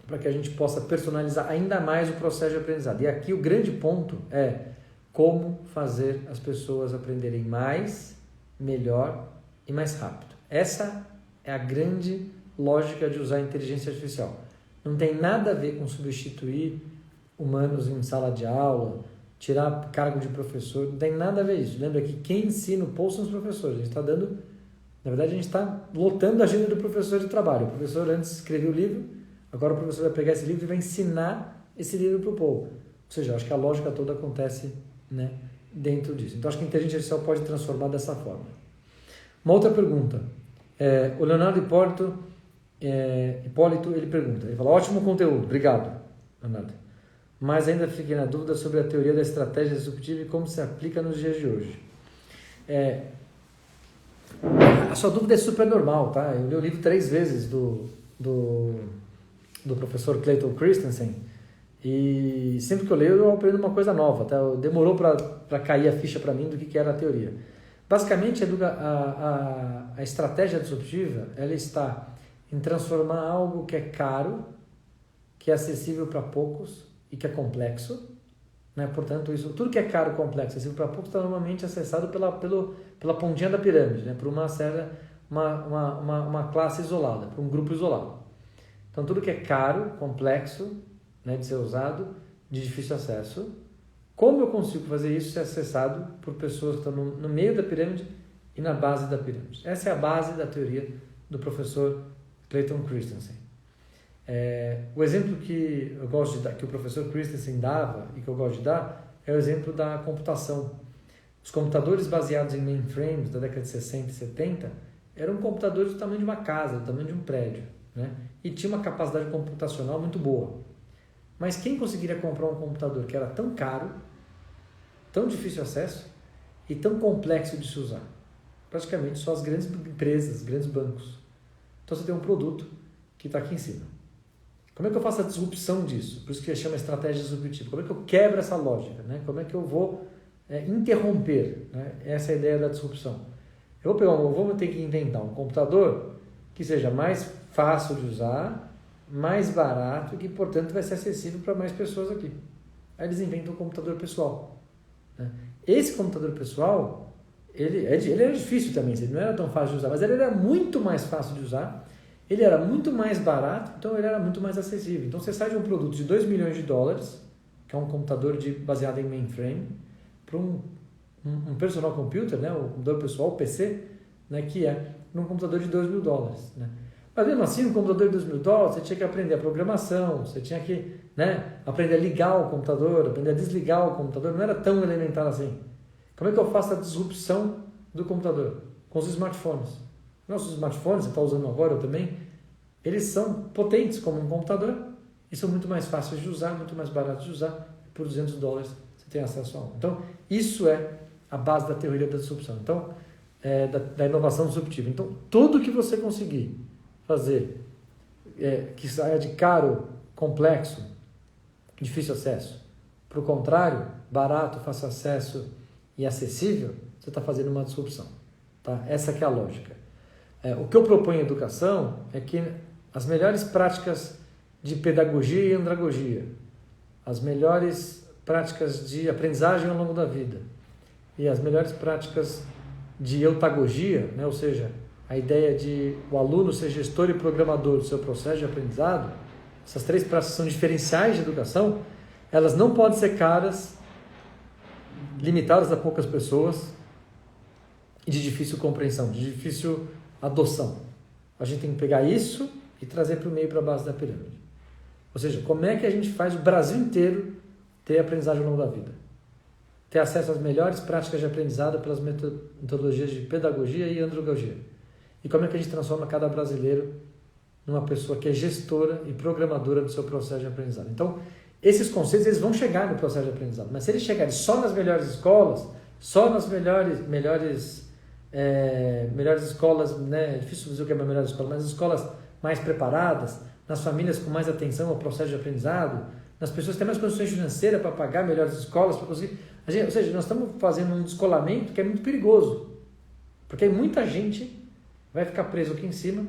para que a gente possa personalizar ainda mais o processo de aprendizado. E aqui o grande ponto é como fazer as pessoas aprenderem mais, melhor e mais rápido. Essa é a grande lógica de usar a inteligência artificial. Não tem nada a ver com substituir humanos em sala de aula, tirar cargo de professor, não tem nada a ver isso. Lembra que quem ensina o Paul são os professores. A gente está dando, na verdade, a gente está lotando a agenda do professor de trabalho. O professor antes escreveu o livro, agora o professor vai pegar esse livro e vai ensinar esse livro para o Paul. Ou seja, acho que a lógica toda acontece, né, dentro disso. Então, acho que a inteligência artificial pode transformar dessa forma. Uma outra pergunta. O Leonardo Hipólito, ele pergunta, ele fala: ótimo conteúdo, obrigado, Leonardo. Mas ainda fiquei na dúvida sobre a teoria da estratégia disruptiva e como se aplica nos dias de hoje. A sua dúvida é super normal, tá? Eu li o livro 3 vezes do professor Clayton Christensen, e sempre que eu leio eu aprendo uma coisa nova, tá? Demorou para cair a ficha para mim do que era a teoria. Basicamente, a estratégia disruptiva, ela está em transformar algo que é caro, que é acessível para poucos e que é complexo, né? Portanto, isso, tudo que é caro, complexo, acessível para poucos, está normalmente acessado pela pontinha da pirâmide, né? Por uma classe isolada, por um grupo isolado. Então, tudo que é caro, complexo, né, de ser usado, de difícil acesso, como eu consigo fazer isso ser acessado por pessoas que estão no meio da pirâmide e na base da pirâmide? Essa é a base da teoria do professor Clayton Christensen. O exemplo que eu gosto de dar, que o professor Christensen dava e que eu gosto de dar, é o exemplo da computação. Os computadores baseados em mainframes da década de 60 e 70 eram computadores do tamanho de uma casa, do tamanho de um prédio, né? E tinha uma capacidade computacional muito boa. Mas quem conseguiria comprar um computador que era tão caro, tão difícil de acesso e tão complexo de se usar? Praticamente só as grandes empresas, grandes bancos. Então você tem um produto que está aqui em cima. Como é que eu faço a disrupção disso? Por isso que chama estratégia disruptiva. Como é que eu quebro essa lógica, né? Como é que eu vou interromper, né, essa ideia da disrupção? Eu vou ter que inventar um computador que seja mais fácil de usar, mais barato e que, portanto, vai ser acessível para mais pessoas aqui. Aí eles inventam um computador pessoal, né? Esse computador pessoal, ele era difícil também, ele não era tão fácil de usar, mas ele era muito mais fácil de usar, ele era muito mais barato, então ele era muito mais acessível. Então você sai de um produto de $2 milhões, que é um computador baseado em mainframe, para um personal computer, né, o computador pessoal, o PC, né, que é um computador de $2 mil, né? Mas mesmo assim, um computador de $2 mil, você tinha que aprender a programação, você tinha que, né, aprender a ligar o computador, aprender a desligar o computador, não era tão elementar assim. Como é que eu faço a disrupção do computador? Com os smartphones. Nossos smartphones, você está usando agora, eu também, eles são potentes como um computador e são muito mais fáceis de usar, muito mais baratos de usar. Por $200 você tem acesso a um. Então, isso é a base da teoria da disrupção. Então, da inovação disruptiva. Então, tudo que você conseguir fazer que saia de caro, complexo, difícil acesso, para o contrário, barato, fácil acesso e acessível, você está fazendo uma disrupção. Tá? Essa que é a lógica. O que eu proponho em educação é que as melhores práticas de pedagogia e andragogia, as melhores práticas de aprendizagem ao longo da vida e as melhores práticas de eutagogia, né? Ou seja, a ideia de o aluno ser gestor e programador do seu processo de aprendizado, essas três práticas são diferenciais de educação, elas não podem ser caras, limitadas a poucas pessoas e de difícil compreensão, de difícil adoção. A gente tem que pegar isso e trazer para o meio e para a base da pirâmide. Ou seja, como é que a gente faz o Brasil inteiro ter aprendizagem ao longo da vida? Ter acesso às melhores práticas de aprendizado pelas metodologias de pedagogia e andragogia. E como é que a gente transforma cada brasileiro numa pessoa que é gestora e programadora do seu processo de aprendizado. Então, esses conceitos eles vão chegar no processo de aprendizado, mas se eles chegarem só nas melhores escolas, só nas melhores escolas, né? É difícil dizer o que é a melhor escola, mas as escolas mais preparadas, nas famílias com mais atenção ao processo de aprendizado, nas pessoas que têm mais condições financeiras para pagar melhores escolas, para conseguir... ou seja, nós estamos fazendo um descolamento que é muito perigoso, porque aí muita gente vai ficar preso aqui em cima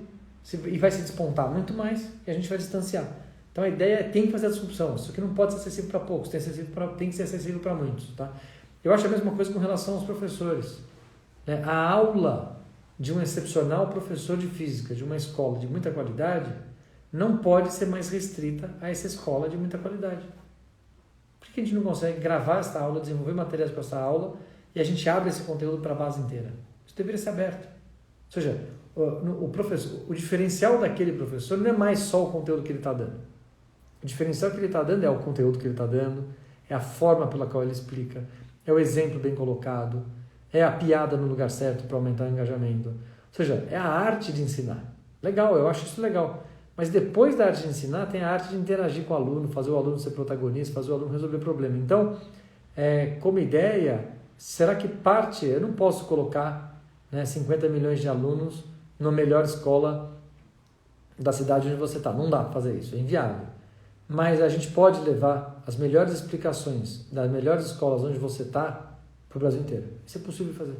e vai se despontar muito mais e a gente vai distanciar. Então a ideia é tem que fazer a disrupção. Isso aqui não pode ser acessível para poucos, tem que ser acessível para muitos. Tá? Eu acho a mesma coisa com relação aos professores. Né? A aula de um excepcional professor de física, de uma escola de muita qualidade, não pode ser mais restrita a essa escola de muita qualidade. Por que a gente não consegue gravar essa aula, desenvolver materiais para essa aula e a gente abre esse conteúdo para a base inteira? Isso deveria ser aberto. Ou seja, o diferencial daquele professor não é mais só o conteúdo que ele está dando. O diferencial que ele está dando é o conteúdo que ele está dando, é a forma pela qual ele explica, é o exemplo bem colocado, é a piada no lugar certo para aumentar o engajamento. Ou seja, é a arte de ensinar. Legal, eu acho isso legal. Mas depois da arte de ensinar, tem a arte de interagir com o aluno, fazer o aluno ser protagonista, fazer o aluno resolver problema. Então, como ideia, será que parte... Eu não posso colocar 50 milhões de alunos na melhor escola da cidade onde você está. Não dá para fazer isso, é inviável. Mas a gente pode levar as melhores explicações das melhores escolas onde você está para o Brasil inteiro. Isso é possível fazer.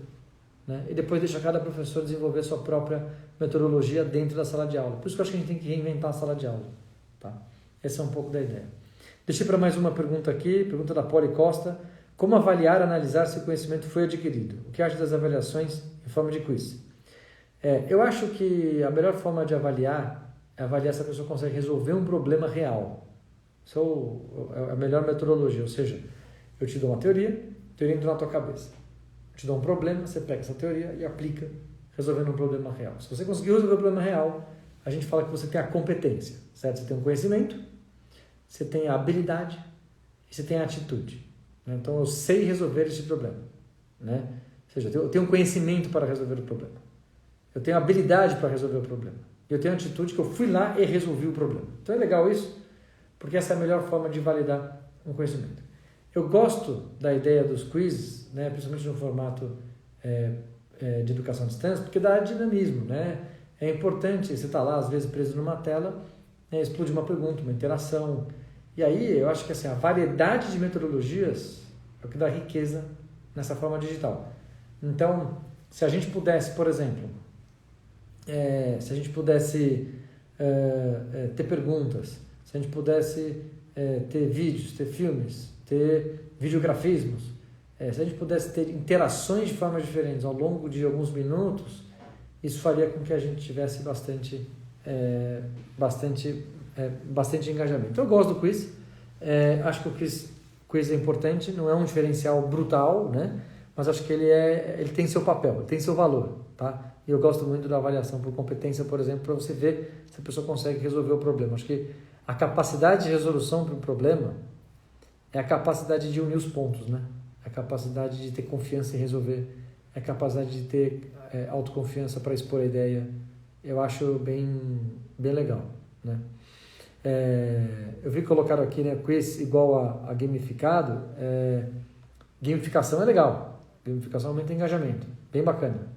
Né? E depois deixar cada professor desenvolver a sua própria metodologia dentro da sala de aula. Por isso que eu acho que a gente tem que reinventar a sala de aula. Tá? Essa é um pouco da ideia. Deixei para mais uma pergunta aqui, pergunta da Poli Costa. Como avaliar e analisar se o conhecimento foi adquirido? O que acha das avaliações em forma de quiz? Eu acho que a melhor forma de avaliar é avaliar se a pessoa consegue resolver um problema real. Isso é a melhor metodologia, ou seja, eu te dou uma teoria, a teoria entra na tua cabeça. Eu te dou um problema, você pega essa teoria e aplica resolvendo um problema real. Se você conseguir resolver o problema real, a gente fala que você tem a competência, certo? Você tem o conhecimento, você tem a habilidade e você tem a atitude. Né? Então, eu sei resolver esse problema. Né? Ou seja, eu tenho um conhecimento para resolver o problema. Eu tenho habilidade para resolver o problema. Eu tenho a atitude que eu fui lá e resolvi o problema. Então, é legal isso, porque essa é a melhor forma de validar um conhecimento. Eu gosto da ideia dos quizzes, né? Principalmente no formato de educação à distância, porque dá dinamismo. Né? É importante, você está lá, às vezes, preso numa tela, explode uma pergunta, uma interação. E aí, eu acho que assim, a variedade de metodologias é o que dá riqueza nessa forma digital. Então, se a gente pudesse, por exemplo, se a gente pudesse ter perguntas, se a gente pudesse ter vídeos, ter filmes, ter videografismos, se a gente pudesse ter interações de formas diferentes ao longo de alguns minutos, isso faria com que a gente tivesse bastante engajamento. Então, eu gosto do quiz, acho que o quiz é importante, não é um diferencial brutal, né? Mas acho que ele tem seu papel, ele tem seu valor, tá? E eu gosto muito da avaliação por competência, por exemplo, para você ver se a pessoa consegue resolver o problema. Acho que a capacidade de resolução para um problema é a capacidade de unir os pontos, né? A capacidade de ter confiança em resolver, a capacidade de ter autoconfiança para expor a ideia. Eu acho bem legal, né? Eu vi colocaram aqui, né, quiz igual a gamificado. Gamificação é legal, gamificação aumenta o engajamento, bem bacana.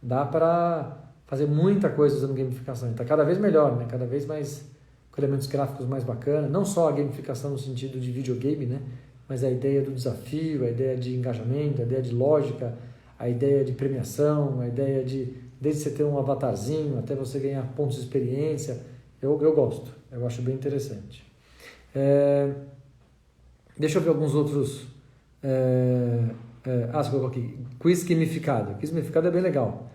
Dá para fazer muita coisa usando gamificação, está cada vez melhor, né? Cada vez mais com elementos gráficos mais bacanas, não só a gamificação no sentido de videogame, né? Mas a ideia do desafio, a ideia de engajamento, a ideia de lógica, a ideia de premiação, a ideia de, desde você ter um avatarzinho até você ganhar pontos de experiência. Eu gosto, eu acho bem interessante. Deixa eu ver alguns outros. Você colocou aqui, quiz gamificado. Quiz gamificado é bem legal.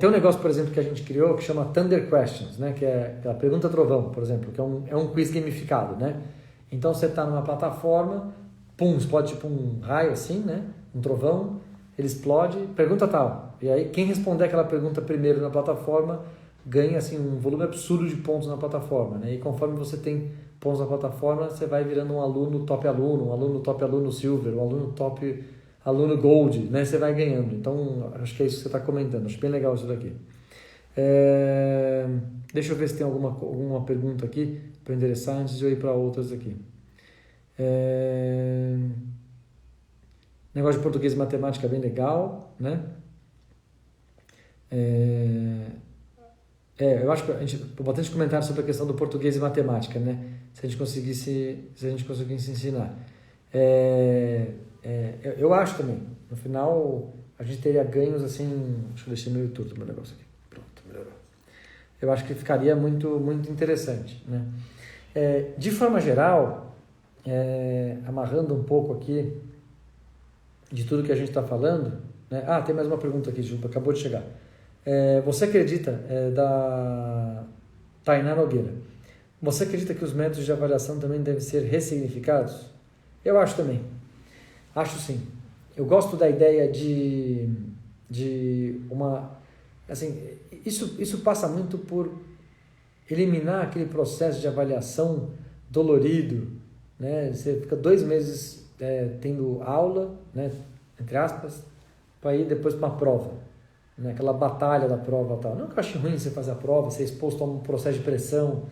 Tem um negócio, por exemplo, que a gente criou que chama Thunder Questions, né? Que é a pergunta trovão, por exemplo, que é um quiz gamificado, né? Então você está numa plataforma, explode tipo um raio assim, né? Um trovão, ele explode, pergunta tal. E aí quem responder aquela pergunta primeiro na plataforma ganha assim um volume absurdo de pontos na plataforma, né? E conforme você tem pontos na plataforma, você vai virando um aluno top aluno silver, um aluno top aluno gold, né? Você vai ganhando. Então, acho que é isso que você está comentando. Acho bem legal isso daqui. Deixa eu ver se tem alguma pergunta aqui para endereçar antes de eu ir para outras aqui. Negócio de português e matemática é bem legal, né? Eu acho que a gente tem bastante comentário sobre a questão do português e matemática, né? Se a gente conseguisse ensinar. Eu acho também, no final a gente teria ganhos assim. Deixa eu deixar no YouTube o meu negócio aqui. Pronto, melhorou. Eu acho que ficaria muito, muito interessante, né? De forma geral, amarrando um pouco aqui de tudo que a gente está falando, né? Tem mais uma pergunta aqui, Juba, acabou de chegar. Você acredita, da Tainá Nogueira, você acredita que os métodos de avaliação também devem ser ressignificados? Eu acho também. Acho sim. Eu gosto da ideia de uma... Assim, isso passa muito por eliminar aquele processo de avaliação dolorido, né? Você fica 2 meses tendo aula, né? Entre aspas, para ir depois para uma prova, né? Aquela batalha da prova e tal. Não que eu ache ruim você fazer a prova, ser exposto a um processo de pressão.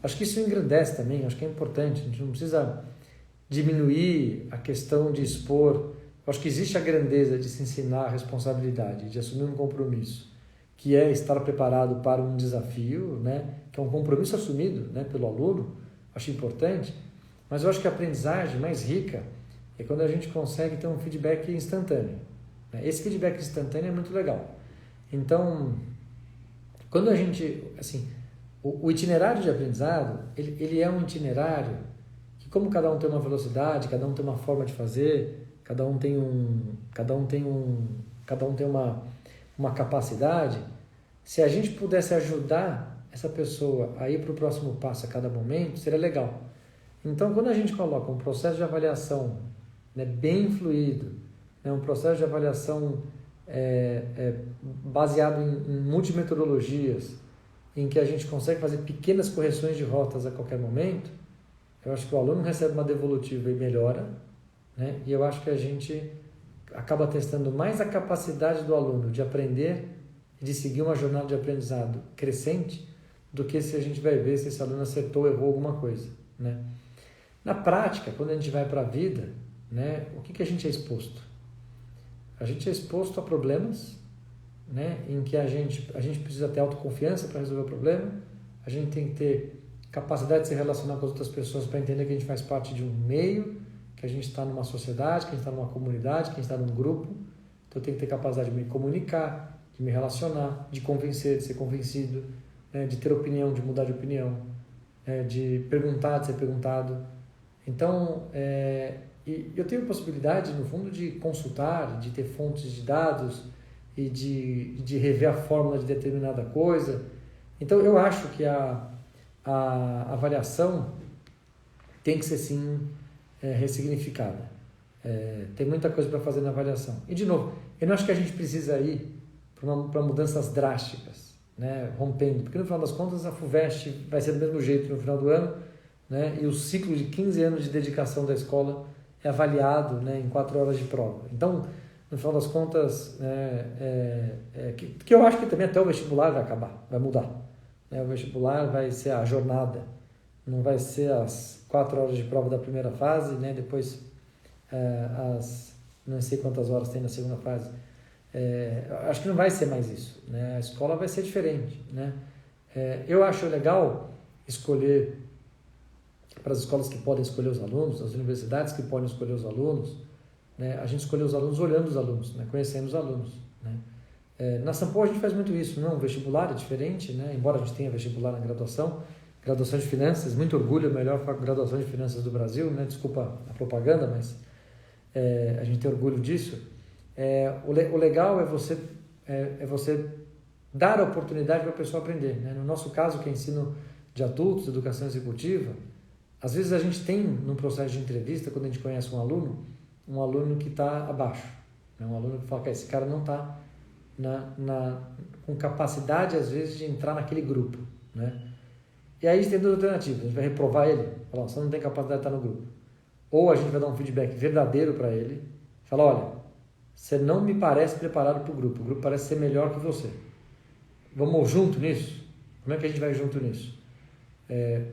Acho que isso engrandece também, acho que é importante. A gente não precisa diminuir a questão de expor. Eu acho que existe a grandeza de se ensinar a responsabilidade, de assumir um compromisso, que é estar preparado para um desafio, né? Que é um compromisso assumido, né, pelo aluno. Acho importante, mas eu acho que a aprendizagem mais rica é quando a gente consegue ter um feedback instantâneo. Esse feedback instantâneo é muito legal. Então, quando a gente, assim, o itinerário de aprendizado, ele é um itinerário que como cada um tem uma velocidade, cada um tem uma forma de fazer, cada um tem uma capacidade, se a gente pudesse ajudar essa pessoa a ir para o próximo passo a cada momento, seria legal. Então, quando a gente coloca um processo de avaliação, né, bem fluido, né, um processo de avaliação baseado em multimetodologias, em que a gente consegue fazer pequenas correções de rotas a qualquer momento, eu acho que o aluno recebe uma devolutiva e melhora, né? E eu acho que a gente acaba testando mais a capacidade do aluno de aprender e de seguir uma jornada de aprendizado crescente do que se a gente vai ver se esse aluno acertou ou errou alguma coisa, né? Na prática, quando a gente vai para a vida, né, o que a gente é exposto? A gente é exposto a problemas, né, em que a gente precisa ter autoconfiança para resolver o problema, a gente tem que ter capacidade de se relacionar com as outras pessoas para entender que a gente faz parte de um meio, que a gente está numa sociedade, que a gente está numa comunidade, que a gente está num grupo. Então eu tenho que ter capacidade de me comunicar, de me relacionar, de convencer, de ser convencido, né, de ter opinião, de mudar de opinião, de perguntar, de ser perguntado. Então, e eu tenho a possibilidade, no fundo, de consultar, de ter fontes de dados e de rever a fórmula de determinada coisa. Então, eu acho que a avaliação tem que ser, sim, ressignificada. Tem muita coisa para fazer na avaliação. E, de novo, eu não acho que a gente precisa ir para mudanças drásticas, né, rompendo, porque, no final das contas, a FUVEST vai ser do mesmo jeito no final do ano, né, e o ciclo de 15 anos de dedicação da escola é avaliado, né, em 4 horas de prova. Então, no final das contas, que eu acho que também até o vestibular vai acabar, vai mudar. O vestibular vai ser a jornada, não vai ser as 4 horas de prova da primeira fase, né, depois não sei quantas horas tem na segunda fase. Acho que não vai ser mais isso, né? A escola vai ser diferente, né? Eu acho legal escolher, para as escolas que podem escolher os alunos, as universidades que podem escolher os alunos, né? A gente escolher os alunos olhando os alunos, né? Conhecendo os alunos, né? Na São Paulo a gente faz muito isso, não? O vestibular é diferente, né? Embora a gente tenha vestibular na graduação de finanças, muito orgulho, a melhor graduação de finanças do Brasil, né? Desculpa a propaganda, mas a gente tem orgulho disso. O legal é você dar a oportunidade para a pessoa aprender, né? No nosso caso, que é ensino de adultos, educação executiva, às vezes a gente tem, num processo de entrevista, quando a gente conhece um aluno que está abaixo, né? Um aluno que fala que esse cara não está com capacidade, às vezes, de entrar naquele grupo, né? E aí a gente tem 2 alternativas: a gente vai reprovar ele, falar, você não tem capacidade de estar no grupo, ou a gente vai dar um feedback verdadeiro para ele, falar, olha, você não me parece preparado para o grupo parece ser melhor que você, vamos junto nisso? Como é que a gente vai junto nisso?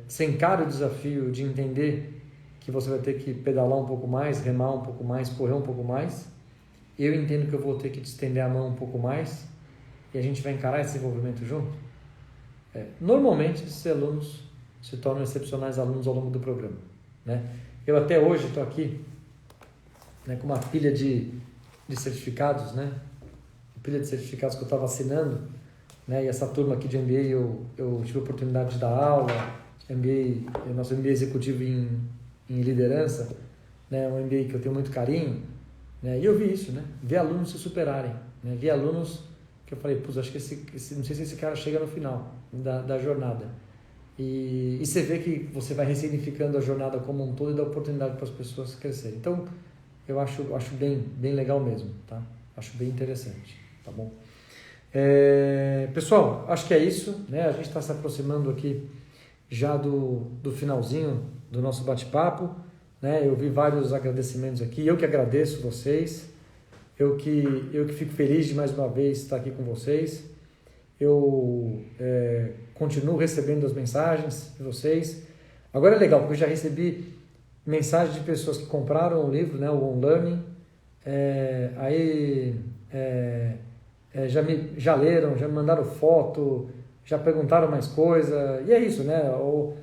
Você encara o desafio de entender que você vai ter que pedalar um pouco mais, remar um pouco mais, correr um pouco mais. Eu entendo que eu vou ter que te estender a mão um pouco mais e a gente vai encarar esse desenvolvimento junto. Normalmente, esses alunos se tornam excepcionais alunos ao longo do programa, né? Eu até hoje estou aqui, né, com uma pilha de certificados, né? Pilha de certificados que eu estava assinando, né? E essa turma aqui de MBA eu tive a oportunidade de dar aula, nosso MBA executivo em liderança, né? Um MBA que eu tenho muito carinho, né? E eu vi isso, né? Ver alunos se superarem, né? Vi alunos que eu falei, acho que não sei se esse cara chega no final da jornada. E você vê que você vai ressignificando a jornada como um todo e dá oportunidade para as pessoas crescerem. Então, eu acho bem legal mesmo, tá? Acho bem interessante, tá bom? Pessoal, acho que é isso, né? A gente está se aproximando aqui já do finalzinho do nosso bate-papo, né? Eu vi vários agradecimentos aqui, eu que agradeço vocês, eu que fico feliz de mais uma vez estar aqui com vocês. Eu continuo recebendo as mensagens de vocês. Agora é legal, porque eu já recebi mensagens de pessoas que compraram o livro, né, o OnLearning, já leram, já me mandaram foto, já perguntaram mais coisa, e é isso, né? O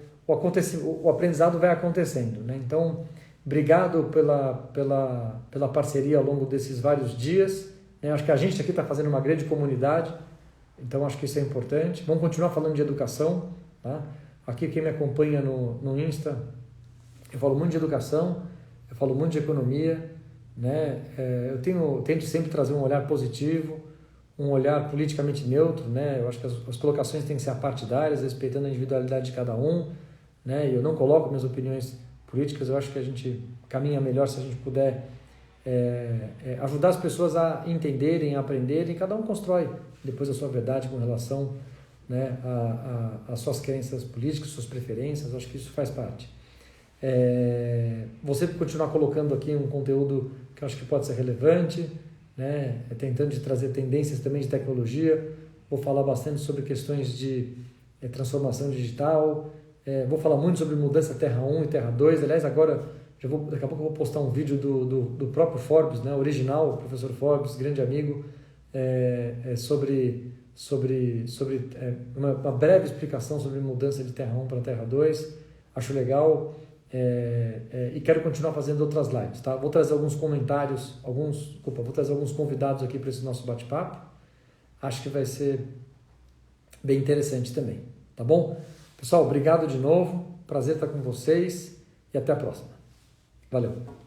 aprendizado vai acontecendo, né? Então, obrigado pela parceria ao longo desses vários dias, né? Acho que a gente aqui está fazendo uma grande comunidade, então acho que isso é importante. Vamos continuar falando de educação, tá? Aqui quem me acompanha no Insta, Eu falo muito de educação, eu falo muito de economia, né? Eu tento sempre trazer um olhar positivo, um olhar politicamente neutro, né? Eu acho que as colocações têm que ser apartidárias, respeitando a individualidade de cada um, né? E eu não coloco minhas opiniões políticas. Eu acho que a gente caminha melhor se a gente puder ajudar as pessoas a entenderem, a aprenderem. Cada um constrói depois a sua verdade com relação, né, às suas crenças políticas, suas preferências. Eu acho que isso faz parte. Você continuar colocando aqui um conteúdo que eu acho que pode ser relevante, né, tentando de trazer tendências também de tecnologia. Vou falar bastante sobre questões de transformação digital, vou falar muito sobre mudança Terra 1 e Terra 2. Aliás, agora, daqui a pouco eu vou postar um vídeo do próprio Forbes, né, original, o professor Forbes, grande amigo, sobre uma breve explicação sobre mudança de Terra 1 para Terra 2. Acho legal. E quero continuar fazendo outras lives, tá? Vou trazer alguns comentários, vou trazer alguns convidados aqui para esse nosso bate-papo. Acho que vai ser bem interessante também, tá bom? Pessoal, obrigado de novo, prazer estar com vocês e até a próxima. Valeu!